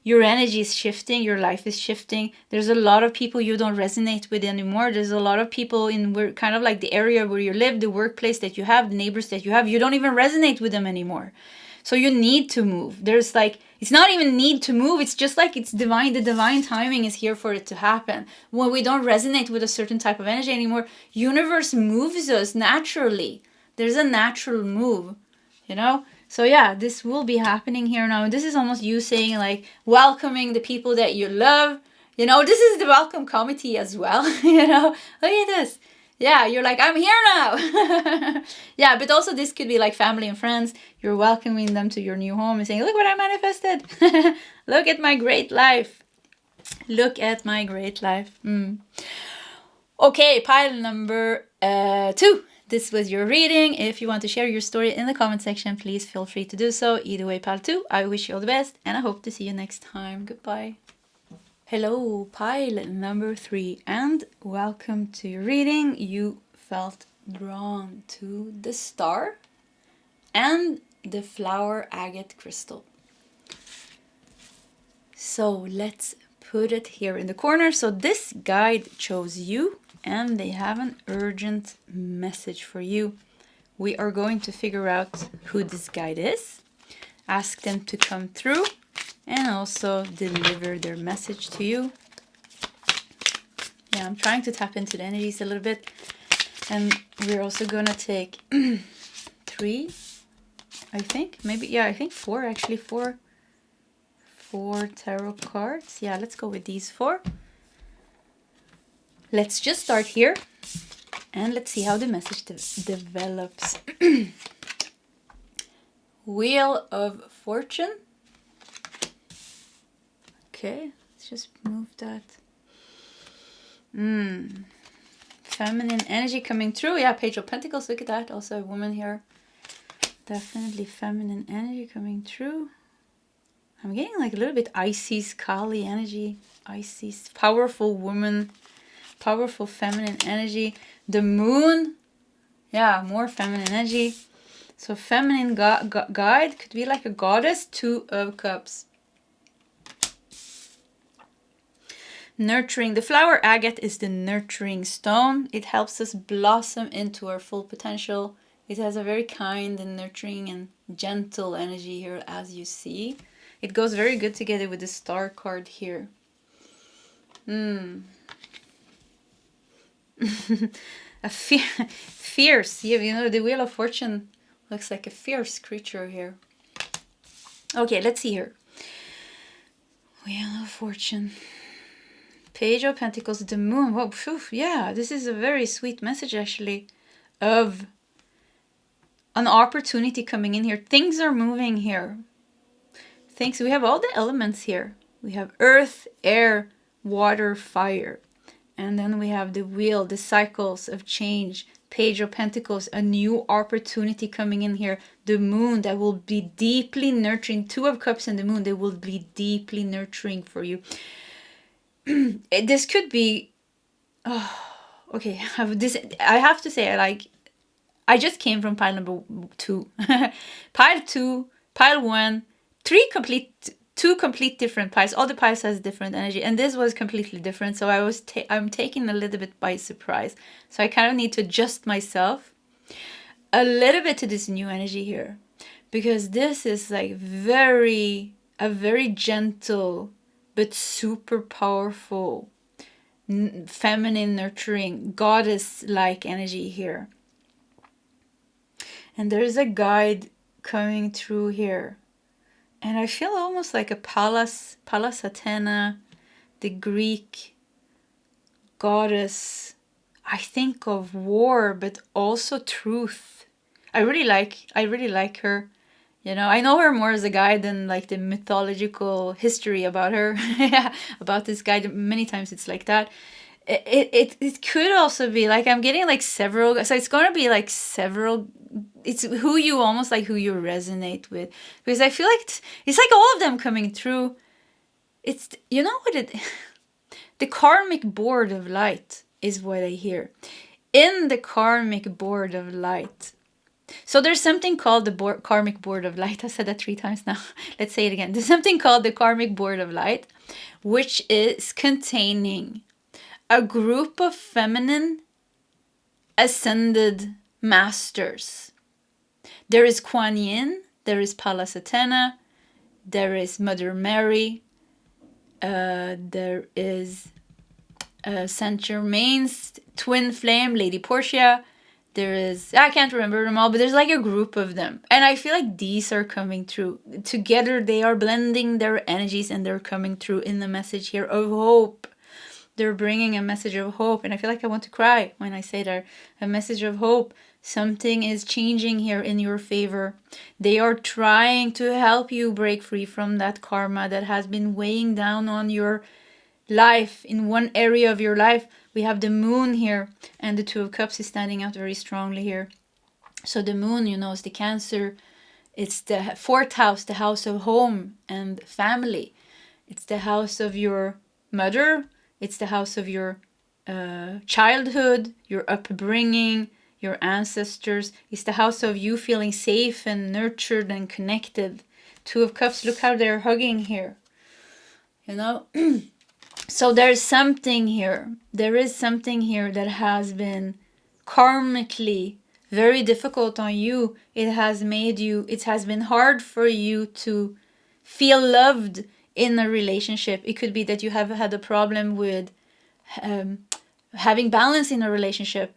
Your energy is shifting, your life is shifting. There's a lot of people you don't resonate with anymore. There's a lot of people in where, kind of like the area where you live, the workplace that you have, the neighbors that you have, you don't even resonate with them anymore. So you need to move. There's like, it's not even need to move, it's just like it's divine. The divine timing is here for it to happen. When we don't resonate with a certain type of energy anymore, universe moves us naturally. There's a natural move, you know? So yeah, this will be happening here now. This is almost you saying, like, welcoming the people that you love. You know, this is the welcome committee as well. You know, look at this. Yeah, you're like, I'm here now. Yeah, but also this could be like family and friends. You're welcoming them to your new home and saying, look what I manifested. Look at my great life. Look at my great life. Okay, pile number 2. This was your reading. If you want to share your story in the comment section, please feel free to do so. Either way, pile 2, I wish you all the best, and I hope to see you next time. Goodbye. Hello, pile number 3, and welcome to your reading. You felt drawn to the star and the flower agate crystal. So let's put it here in the corner. So this guide chose you, and they have an urgent message for you. We are going to figure out who this guide is, ask them to come through, and also deliver their message to you. Yeah, I'm trying to tap into the energies a little bit. And we're also going to take 3, I think. Maybe, yeah, I think 4, actually. 4 tarot cards. Yeah, let's go with these 4. Let's just start here, and let's see how the message develops. Wheel of Fortune. Okay, let's just move that. Feminine energy coming through. Yeah, Page of Pentacles, look at that. Also a woman here. Definitely feminine energy coming through. I'm getting like a little bit Isis, Kali energy. Isis, powerful woman. Powerful feminine energy. The moon. Yeah, more feminine energy. So feminine guide could be like a goddess. 2 of Cups. Nurturing. The flower agate is the nurturing stone. It helps us blossom into our full potential. It has a very kind and nurturing and gentle energy here, as you see. It goes very good together with the star card here. A fierce, you know, the Wheel of Fortune looks like a fierce creature here. Okay, let's see here. Wheel of Fortune. Page of Pentacles, the moon. Whoa, phew, yeah, this is a very sweet message actually of an opportunity coming in here. Things are moving here. Things, we have all the elements here. We have earth, air, water, fire. And then we have the wheel, the cycles of change. Page of Pentacles, a new opportunity coming in here. The moon that will be deeply nurturing. 2 of Cups and the moon, they will be deeply nurturing for you. This could be, okay, I have to say, I just came from pile number 2. Pile 2, pile 1, 2 complete different piles. All the piles has different energy, and this was completely different. So I'm taken a little bit by surprise. So I kind of need to adjust myself. a little bit to this new energy here, because this is like a very gentle but super powerful feminine, nurturing, goddess-like energy here. And there's a guide coming through here, and I feel almost like a Pallas Athena, the Greek goddess. I think of war, but also truth. I really like her. You know, I know her more as a guide than like the mythological history about her. Yeah, about this guide. Many times it's like that. It could also be like I'm getting like several. So it's gonna be like several. It's who you resonate with, because I feel like it's like all of them coming through. It's, you know what it. The karmic board of light is what I hear. In the karmic board of light. So there's something called the karmic board of light. I said that 3 times now. Let's say it again. There's something called the karmic board of light, which is containing a group of feminine ascended masters. There is Kuan Yin, there is Pallas Athena, there is Mother Mary, there is Saint Germain's twin flame, Lady Portia. There is, I can't remember them all, but there's like a group of them. And I feel like these are coming through. Together they are blending their energies, and they're coming through in the message here of hope. They're bringing a message of hope. And I feel like I want to cry when I say that. A message of hope. Something is changing here in your favor. They are trying to help you break free from that karma that has been weighing down on your life. In one area of your life, we have the moon here, and the Two of Cups is standing out very strongly here. So the moon, you know, is the Cancer. It's the 4th house, the house of home and family. It's the house of your mother. It's the house of your childhood, your upbringing, your ancestors. It's the house of you feeling safe and nurtured and connected. Two of Cups, look how they're hugging here. You know? So there's something here. There is something here that has been karmically very difficult on you. It has been hard for you to feel loved in a relationship. It could be that you have had a problem with having balance in a relationship.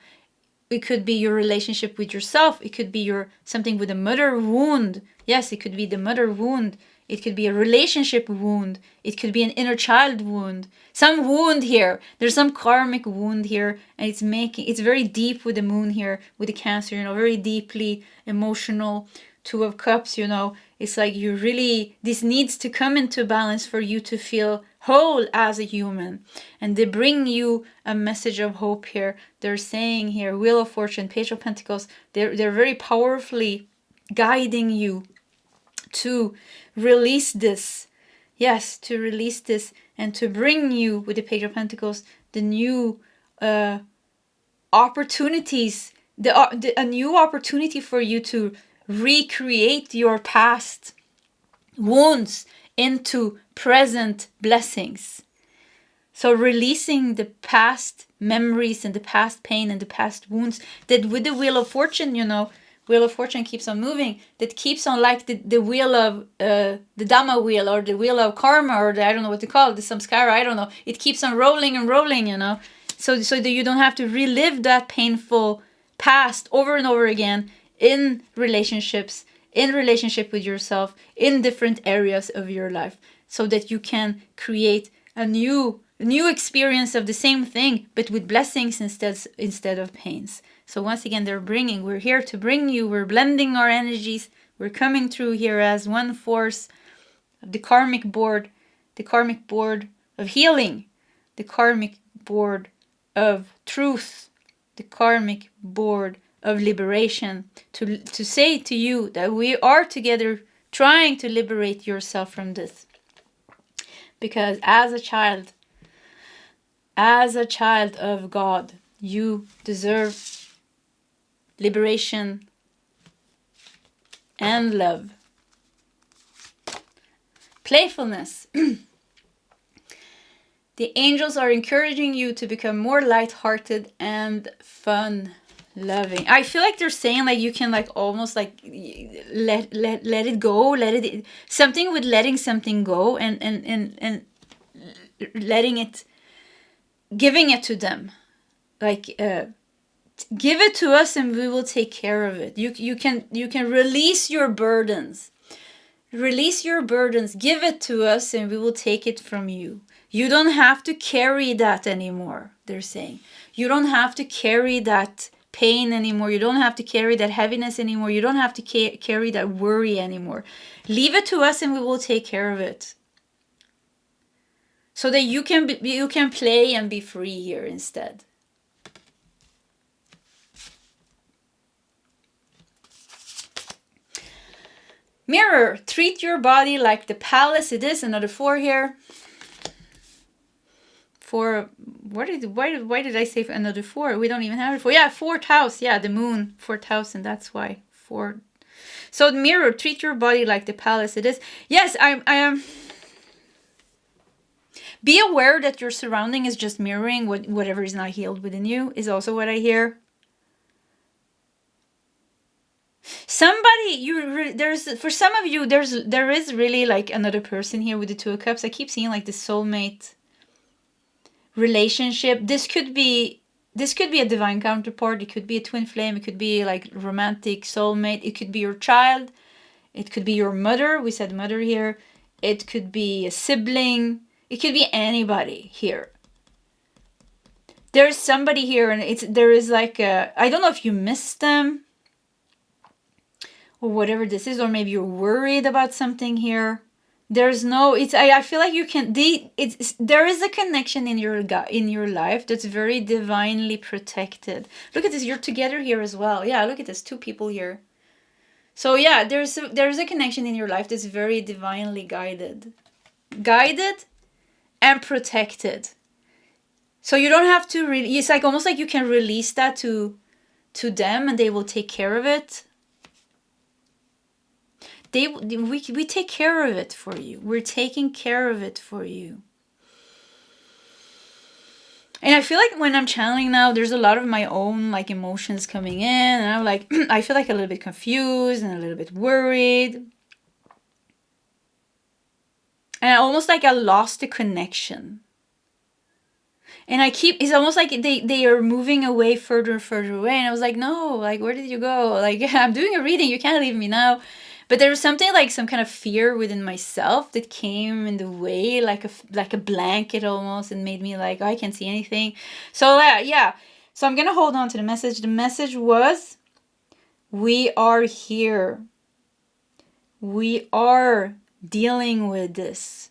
It could be your relationship with yourself. It could be something with a mother wound. Yes, it could be the mother wound. It could be a relationship wound. It could be an inner child wound. Some wound here. There's some karmic wound here, and it's very deep with the moon here, with the Cancer, you know, very deeply emotional. Two of Cups, you know, it's like this needs to come into balance for you to feel whole as a human. And they bring you a message of hope here. They're saying here, Wheel of Fortune, Page of Pentacles, they're very powerfully guiding you to release this. Yes, to release this, and to bring you, with the Page of Pentacles, the new opportunities, a new opportunity for you to recreate your past wounds into present blessings. So releasing the past memories and the past pain and the past wounds, that with the Wheel of Fortune, you know, Wheel of Fortune keeps on moving. That keeps on like the wheel of the Dhamma wheel, or the wheel of karma, or I don't know what to call it, the samskara, I don't know. It keeps on rolling and rolling, you know. So that you don't have to relive that painful past over and over again in relationships, in relationship with yourself, in different areas of your life, so that you can create a new experience of the same thing, but with blessings instead of pains. So once again, we're here to bring you, we're blending our energies, we're coming through here as one force of the karmic board of healing, the karmic board of truth, the karmic board of liberation, to say to you that we are together trying to liberate yourself from this. Because as a child of God, you deserve liberation and love. Playfulness. The angels are encouraging you to become more light-hearted and fun. Loving. I feel like they're saying like you can like almost like let it go, something with letting something go and letting it, giving it to them, like give it to us and we will take care of it. You can release your burdens. Release your burdens, give it to us and we will take it from you. You don't have to carry that anymore, they're saying. You don't have to carry that pain anymore. You don't have to carry that heaviness anymore. You don't have to carry that worry anymore. Leave it to us and we will take care of it. So that you can play and be free here instead. Mirror, treat your body like the palace it is. Another 4 here. 4, why did I say another 4? We don't even have it. 4. Yeah, 4th house. Yeah, the moon, 4th house, and that's why 4. So mirror, treat your body like the palace it is. Yes, I am. Be aware that your surrounding is just mirroring whatever is not healed within you, is also what I hear. Somebody, for some of you, there is really like another person here with the 2 of Cups. I keep seeing like the soulmate relationship. This could be a divine counterpart. It could be a twin flame. It could be like romantic soulmate. It could be your child. It could be your mother. We said mother here. It could be a sibling. It could be anybody here. There's somebody here, and there is like I don't know if you missed them, or whatever this is, or maybe you're worried about something here. There's no, I feel like you can, there is a connection in your life that's very divinely protected. Look at this, you're together here as well. Yeah, look at this, 2 people here. So yeah, there's a connection in your life that's very divinely guided and protected. So you don't have to it's like almost like you can release that to them and they will take care of it. We take care of it for you. We're taking care of it for you. And I feel like when I'm channeling now, there's a lot of my own like emotions coming in, and I'm like, I feel like a little bit confused and a little bit worried. And almost like I lost the connection. And it's almost like they are moving away further and further away. And I was like, no, like, where did you go? Like, I'm doing a reading. You can't leave me now. But there was something like some kind of fear within myself that came in the way, like a blanket almost, and made me like, oh, I can't see anything. So yeah. So I'm going to hold on to the message. The message was, we are here. We are dealing with this.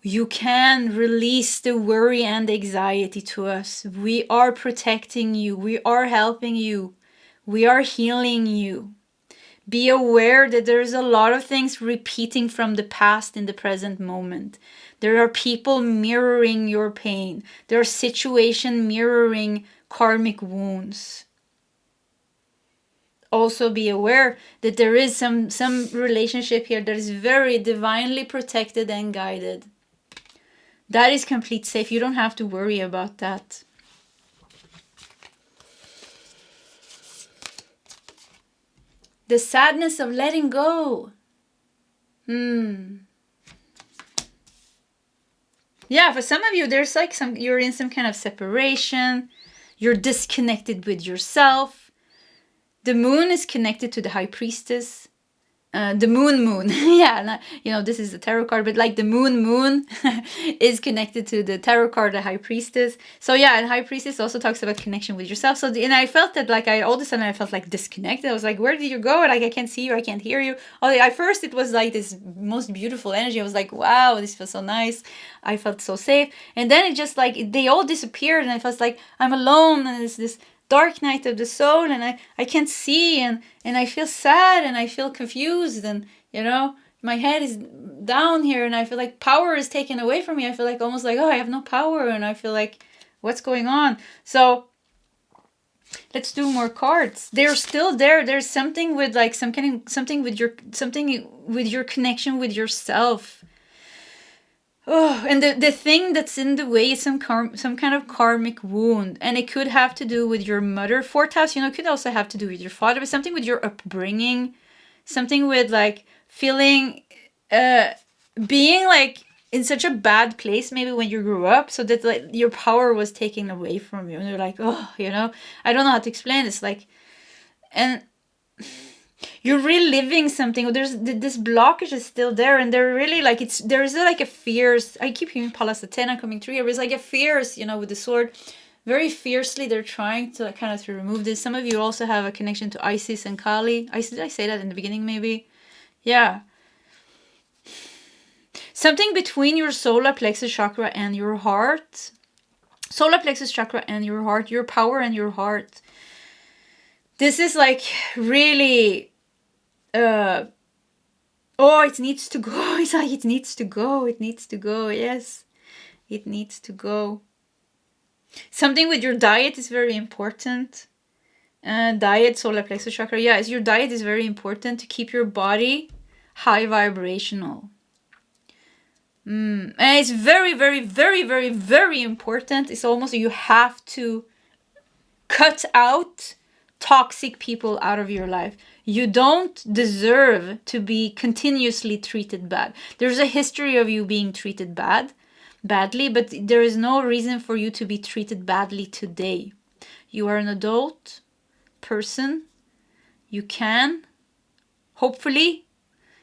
You can release the worry and anxiety to us. We are protecting you. We are helping you. We are healing you. Be aware that there's a lot of things repeating from the past in the present moment. There are people mirroring your pain. There are situations mirroring karmic wounds. Also be aware that there is some relationship here that is very divinely protected and guided. That is complete safe. You don't have to worry about that. The sadness of letting go. Yeah, for some of you, there's like you're in some kind of separation. You're disconnected with yourself. The moon is connected to the high priestess. The moon. Yeah, this is the tarot card, but like the moon is connected to the tarot card, the high priestess. So yeah, and high priestess also talks about connection with yourself. So and I felt that like all of a sudden I felt like disconnected. I was like, where did you go? Like, I can't see you, I can't hear you. At first it was like this most beautiful energy. I was like, wow, this feels so nice. I felt so safe. And then it just like, they all disappeared and I felt like I'm alone, and it's this dark night of the soul, and I can't see, and I feel sad, and I feel confused, and my head is down here, and I feel like power is taken away from me. I feel like almost like, oh, I have no power, and I feel like, what's going on? So let's do more cards. They're still there. There's something with like something with your connection with yourself. Oh, and the thing that's in the way is some kind of karmic wound, and it could have to do with your mother. Fourth house, you know, could also have to do with your father, but something with your upbringing, something with like feeling, being like in such a bad place maybe when you grew up, so that like your power was taken away from you, and you're like, oh, you know, I don't know how to explain this, like, and you're reliving something. There's this blockage is still there, and they're really like there's like a fierce. I keep hearing Palasatena coming through here. But it's like a fierce, you know, with the sword, very fiercely. They're trying to kind of to remove this. Some of you also have a connection to Isis and Kali. Did I say that in the beginning? Maybe, yeah. Something between your solar plexus chakra and your heart. Solar plexus chakra and your heart. Your power and your heart. This is like really. Oh, it needs to go. It's like it needs to go. It needs to go. Yes, it needs to go. Something with your diet is very important. Diet, solar plexus chakra. Yeah, your diet is very important to keep your body high vibrational. And it's very, very, very, very, very important. It's almost you have to cut out toxic people out of your life. You don't deserve to be continuously treated bad. There's a history of you being treated badly, but there is no reason for you to be treated badly today. You are an adult person. You can, hopefully,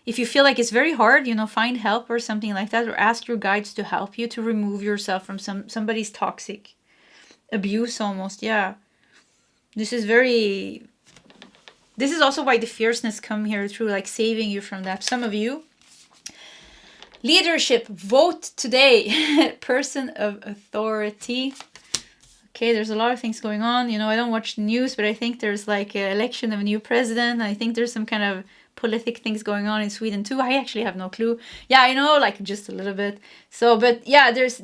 if you feel like it's very hard, you know, find help or something like that, or ask your guides to help you to remove yourself from somebody's toxic abuse almost. Yeah. This is also why the fierceness come here through, like saving you from that. Some of you, leadership, vote today. Person of authority. Okay, there's a lot of things going on. You know, I don't watch the news, but I think there's like an election of a new president. I think there's some kind of politic things going on in Sweden too. I actually have no clue. Yeah, I know, like just a little bit. So, but yeah, there's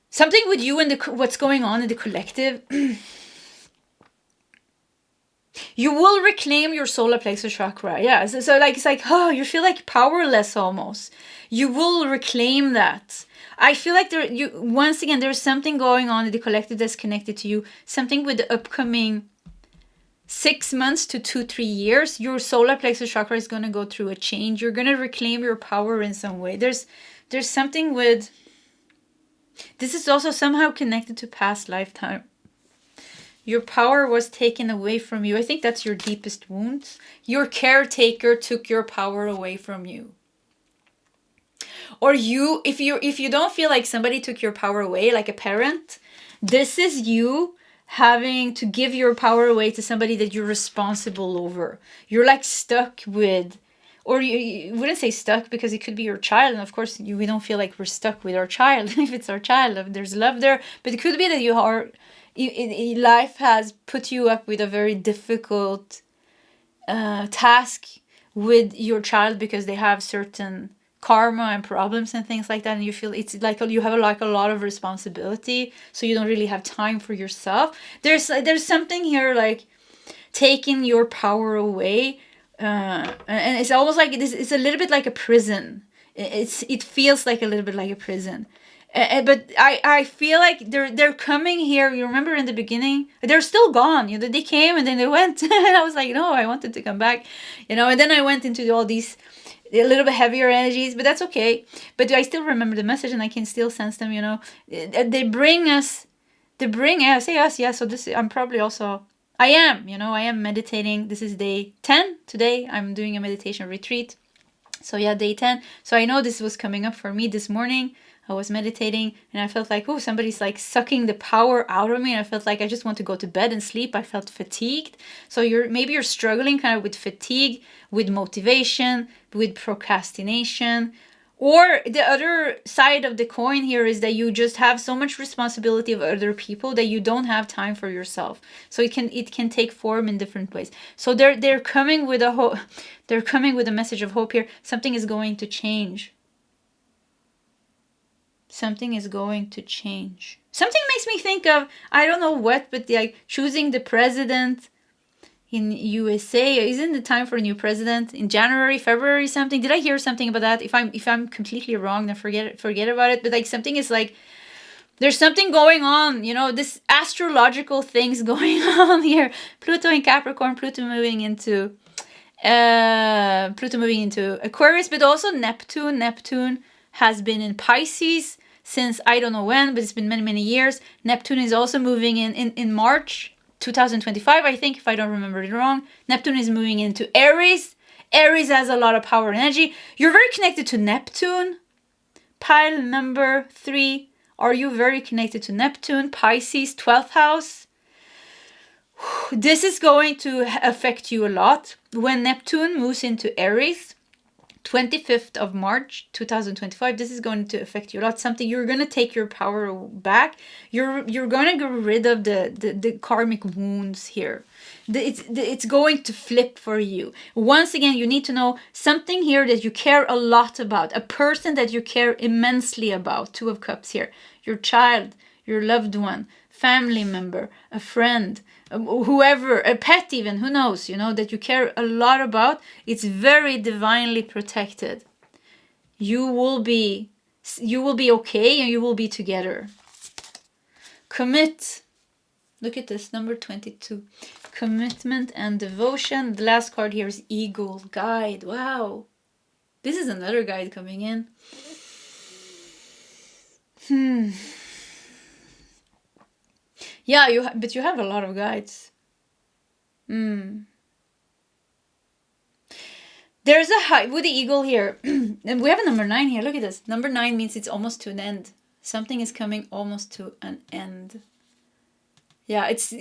something with you and what's going on in the collective. You will reclaim your solar plexus chakra. Yeah, so like it's like, oh, you feel like powerless almost. You will reclaim that. I feel like once again there's something going on in the collective that's connected to you. Something with the upcoming 6 months to 2-3 years. Your solar plexus chakra is gonna go through a change. You're gonna reclaim your power in some way. There's something with. This is also somehow connected to past lifetime. Your power was taken away from you. I think that's your deepest wounds. Your caretaker took your power away from you. Or if you don't feel like somebody took your power away, like a parent, this is you having to give your power away to somebody that you're responsible over. You're like stuck with, or you wouldn't say stuck because it could be your child. And of course, we don't feel like we're stuck with our child. If it's our child, there's love there. But it could be that you are, life has put you up with a very difficult task with your child because they have certain karma and problems and things like that, and you feel it's like you have like a lot of responsibility, so you don't really have time for yourself. There's something here like taking your power away, and it's almost like it's a little bit like a prison. It feels like a little bit like a prison. But I feel like they're coming here. You remember in the beginning, they're still gone. You know, they came and then they went. And I was like, no, I wanted to come back. You know, and then I went into all these a little bit heavier energies, but that's okay. But I still remember the message, and I can still sense them. You know, they bring us. I say us, yeah. So I'm probably also. I am meditating. This is day 10 today. I'm doing a meditation retreat. So yeah, day 10. So I know this was coming up for me this morning. I was meditating and I felt like, oh, somebody's like sucking the power out of me. And I felt like I just want to go to bed and sleep. I felt fatigued. So maybe you're struggling kind of with fatigue, with motivation, with procrastination. Or the other side of the coin here is that you just have so much responsibility of other people that you don't have time for yourself. So it can take form in different ways. So they're coming with they're coming with a message of hope here. Something is going to change. Something is going to change. Something makes me think of, I don't know what, but like choosing the president, in USA. Isn't the time for a new president in January, February, something? Did I hear something about that? If I'm completely wrong, then forget about it. But like something is like, there's something going on, you know, this astrological things going on here. Pluto in Capricorn, Pluto moving into Aquarius, but also Neptune. Neptune has been in Pisces since I don't know when, but it's been many years. Neptune is also moving in March 2025, I think, if I don't remember it wrong. Neptune is moving into Aries. Aries has a lot of power and energy. You're very connected to Neptune. Pile number 3. Are you very connected to Neptune? Pisces, 12th house. This is going to affect you a lot. When Neptune moves into Aries, 25th of March 2025, this is going to affect you a lot. Something, you're going to take your power back. You're going to get rid of the karmic wounds here. It's going to flip for you. Once again, you need to know something here that you care a lot about. A person that you care immensely about. 2 of Cups here. Your child, your loved one, family member, a friend, whoever, a pet even, who knows, you know, that you care a lot about. It's very divinely protected. You will be okay, and you will be together. Commit. Look at this, number 22. Commitment and devotion. The last card here is Eagle, guide. Wow. This is another guide coming in. Yeah, but you have a lot of guides. There's a high with the eagle here. And we have a number 9 here. Look at this. Number 9 means it's almost to an end. Something is coming almost to an end. Yeah, it's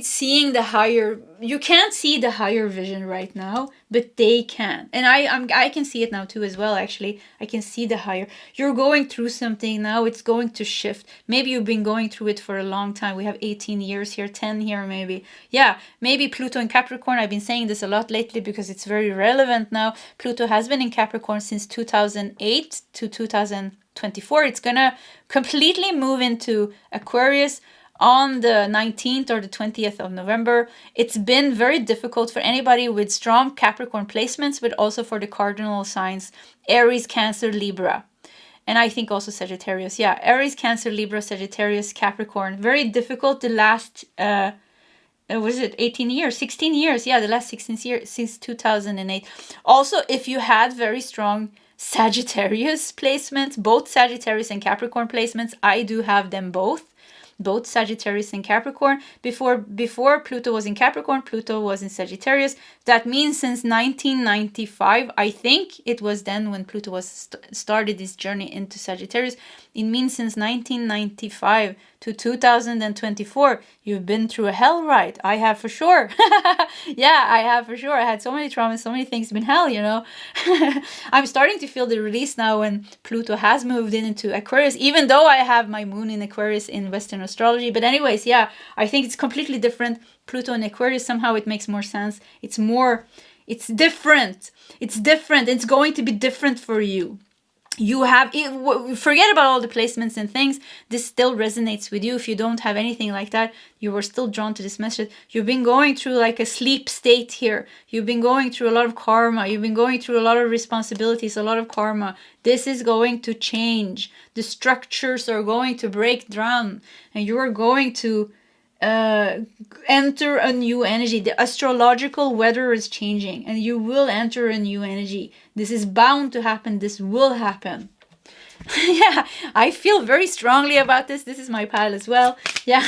seeing the higher. You can't see the higher vision right now, but they can, and I can see it now too as well. Actually, I can see the higher. You're going through something now. It's going to shift. Maybe you've been going through it for a long time. We have 18 years here, 10 here, maybe. Yeah, maybe Pluto in Capricorn. I've been saying this a lot lately because it's very relevant now. Pluto has been in Capricorn since 2008 to 2024. It's gonna completely move into Aquarius on the 19th or the 20th of November. It's been very difficult for anybody with strong Capricorn placements, but also for the cardinal signs, Aries, Cancer, Libra. And I think also Sagittarius. Yeah, Aries, Cancer, Libra, Sagittarius, Capricorn. Very difficult the last, 18 years? 16 years. Yeah, the last 16 years, since 2008. Also, if you had very strong Sagittarius placements, both Sagittarius and Capricorn placements, I do have them both Sagittarius and Capricorn. Before Pluto was in Capricorn, Pluto was in Sagittarius. That means since 1995, I think it was then when Pluto was started this journey into Sagittarius. It means since 1995 to 2024, you've been through a hell ride. I have for sure. Yeah, I have for sure. I had so many traumas, so many things been hell, you know. I'm starting to feel the release now when Pluto has moved into Aquarius, even though I have my moon in Aquarius in Western astrology. But anyways, yeah, I think it's completely different. Pluto in Aquarius, somehow it makes more sense. It's different. It's going to be different for you. You have, forget about all the placements and things. This still resonates with you. If you don't have anything like that, you were still drawn to this message. You've been going through like a sleep state here. You've been going through a lot of karma. You've been going through a lot of responsibilities, a lot of karma. This is going to change. The structures are going to break down, and you are going to enter a new energy. The astrological weather is changing, and you will enter a new energy. This is bound to happen. This will happen. Yeah, I feel very strongly about this. This is my pile as well. Yeah,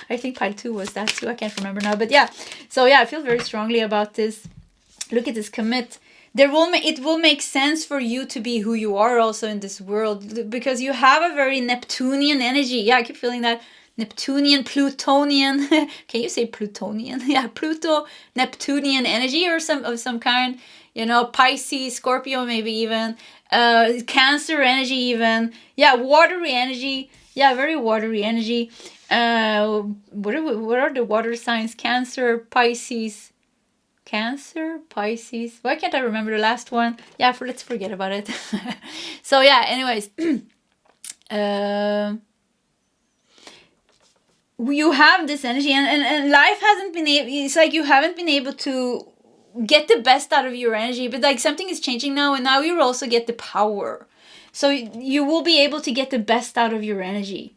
I think pile 2 was that too. I can't remember now, but yeah. So yeah, I feel very strongly about this. Look at this commit. It will make sense for you to be who you are also in this world, because you have a very Neptunian energy. Yeah, I keep feeling that. Neptunian, Plutonian. Can you say Plutonian? Yeah, Pluto, Neptunian energy or some kind. You know, Pisces, Scorpio, maybe even. Cancer energy even. Yeah, watery energy. Yeah, very watery energy. What are the water signs? Cancer, Pisces. Cancer, Pisces. Why can't I remember the last one? Yeah, let's forget about it. So yeah, anyways. you have this energy, and life hasn't been able, it's like you haven't been able to get the best out of your energy, but like something is changing now, and now you also get the power. So you will be able to get the best out of your energy.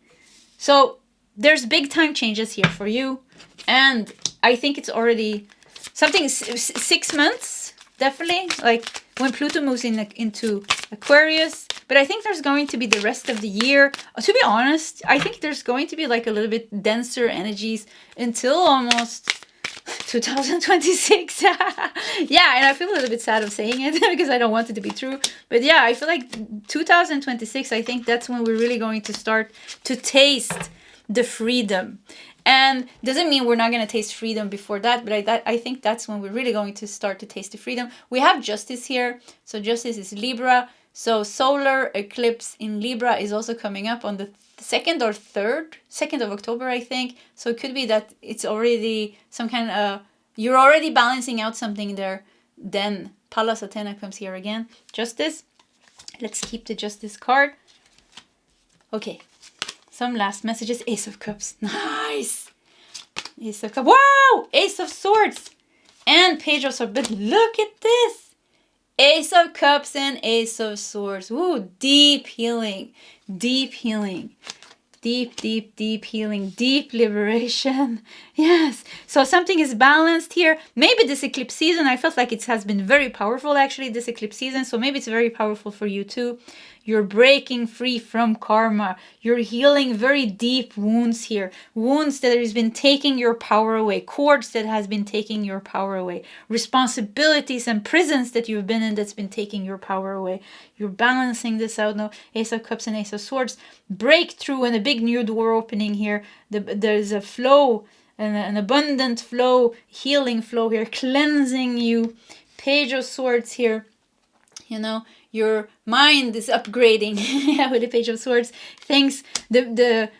So there's big time changes here for you. And I think it's already something 6 months, definitely, like when Pluto moves into Aquarius. But I think there's going to be the rest of the year. To be honest, I think there's going to be like a little bit denser energies until almost 2026. Yeah, and I feel a little bit sad of saying it because I don't want it to be true. But yeah, I feel like 2026, I think that's when we're really going to start to taste the freedom. And doesn't mean we're not going to taste freedom before that, but I think that's when we're really going to start to taste the freedom. We have Justice here. So Justice is Libra. So solar eclipse in Libra is also coming up on the 2nd or 2nd of October, I think. So it could be that it's already some kind of, you're already balancing out something there. Then Pallas Athena comes here again. Justice. Let's keep the Justice card. Okay. Some last messages. Ace of Cups. Nice. Ace of Cups. Wow! Ace of Swords. And Page of Swords. But look at this. Ace of Cups and Ace of Swords. Ooh, deep healing. Deep healing. Deep, deep, deep healing. Deep liberation. Yes. So something is balanced here. Maybe this eclipse season, I felt like it has been very powerful actually, this eclipse season. So maybe it's very powerful for you too. You're breaking free from karma. You're healing very deep wounds here. Wounds that has been taking your power away. Cords that has been taking your power away. Responsibilities and prisons that you've been in that's been taking your power away. You're balancing this out now. Ace of Cups and Ace of Swords. Breakthrough and a big new door opening here. There's a flow, an abundant flow, healing flow here, cleansing you. Page of Swords here. You know, your mind is upgrading. Yeah, with the Page of Swords. Things, the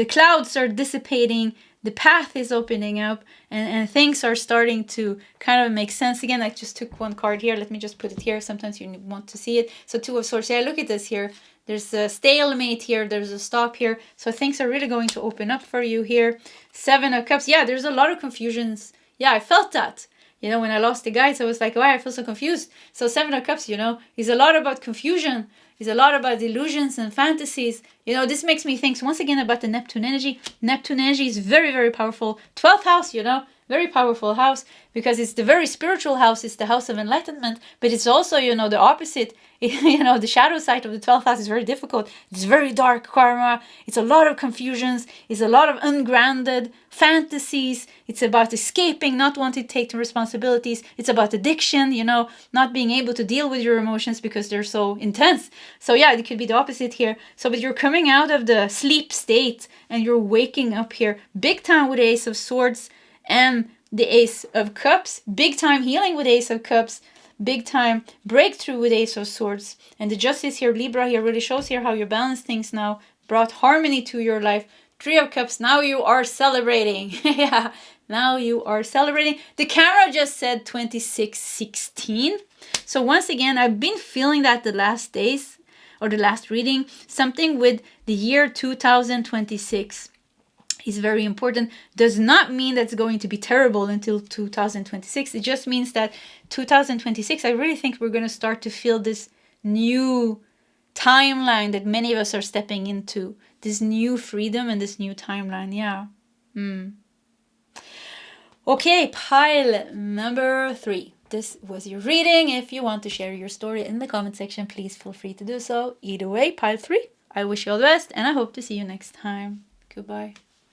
clouds are dissipating. The path is opening up, and things are starting to kind of make sense again. I just took one card here. Let me just put it here. Sometimes you want to see it. So Two of Swords. Yeah, look at this here. There's a stalemate here. There's a stop here. So things are really going to open up for you here. Seven of Cups. Yeah, there's a lot of confusions. Yeah, I felt that. You know, when I lost the guides, I was like, why I feel so confused. So Seven of Cups, you know, is a lot about confusion. Is a lot about illusions and fantasies. You know, this makes me think once again about the Neptune energy. Neptune energy is very, very powerful. 12th house, you know, very powerful house because it's the very spiritual house. It's the house of enlightenment, but it's also, you know, the opposite. You know, the shadow side of the 12th house is very difficult. It's very dark karma. It's a lot of confusions. It's a lot of ungrounded fantasies. It's about escaping, not wanting to take the responsibilities. It's about addiction, you know, not being able to deal with your emotions because they're so intense. So yeah, it could be the opposite here. So, but you're coming out of the sleep state and you're waking up here. Big time with the Ace of Swords and the Ace of Cups. Big time healing with Ace of Cups. Big time breakthrough with Ace of Swords. And the Justice here, Libra here, really shows here how you balance things now. Brought harmony to your life. Three of Cups, now you are celebrating. Yeah, now you are celebrating. The camera just said 2616. So once again, I've been feeling that the last days or the last reading. Something with the year 2026. Is very important. Does not mean that's going to be terrible until 2026. It just means that 2026, I really think we're going to start to feel this new timeline that many of us are stepping into. This new freedom and this new timeline. Yeah. Okay, pile number 3. This was your reading. If you want to share your story in the comment section, please feel free to do so. Either way, pile 3. I wish you all the best and I hope to see you next time. Goodbye.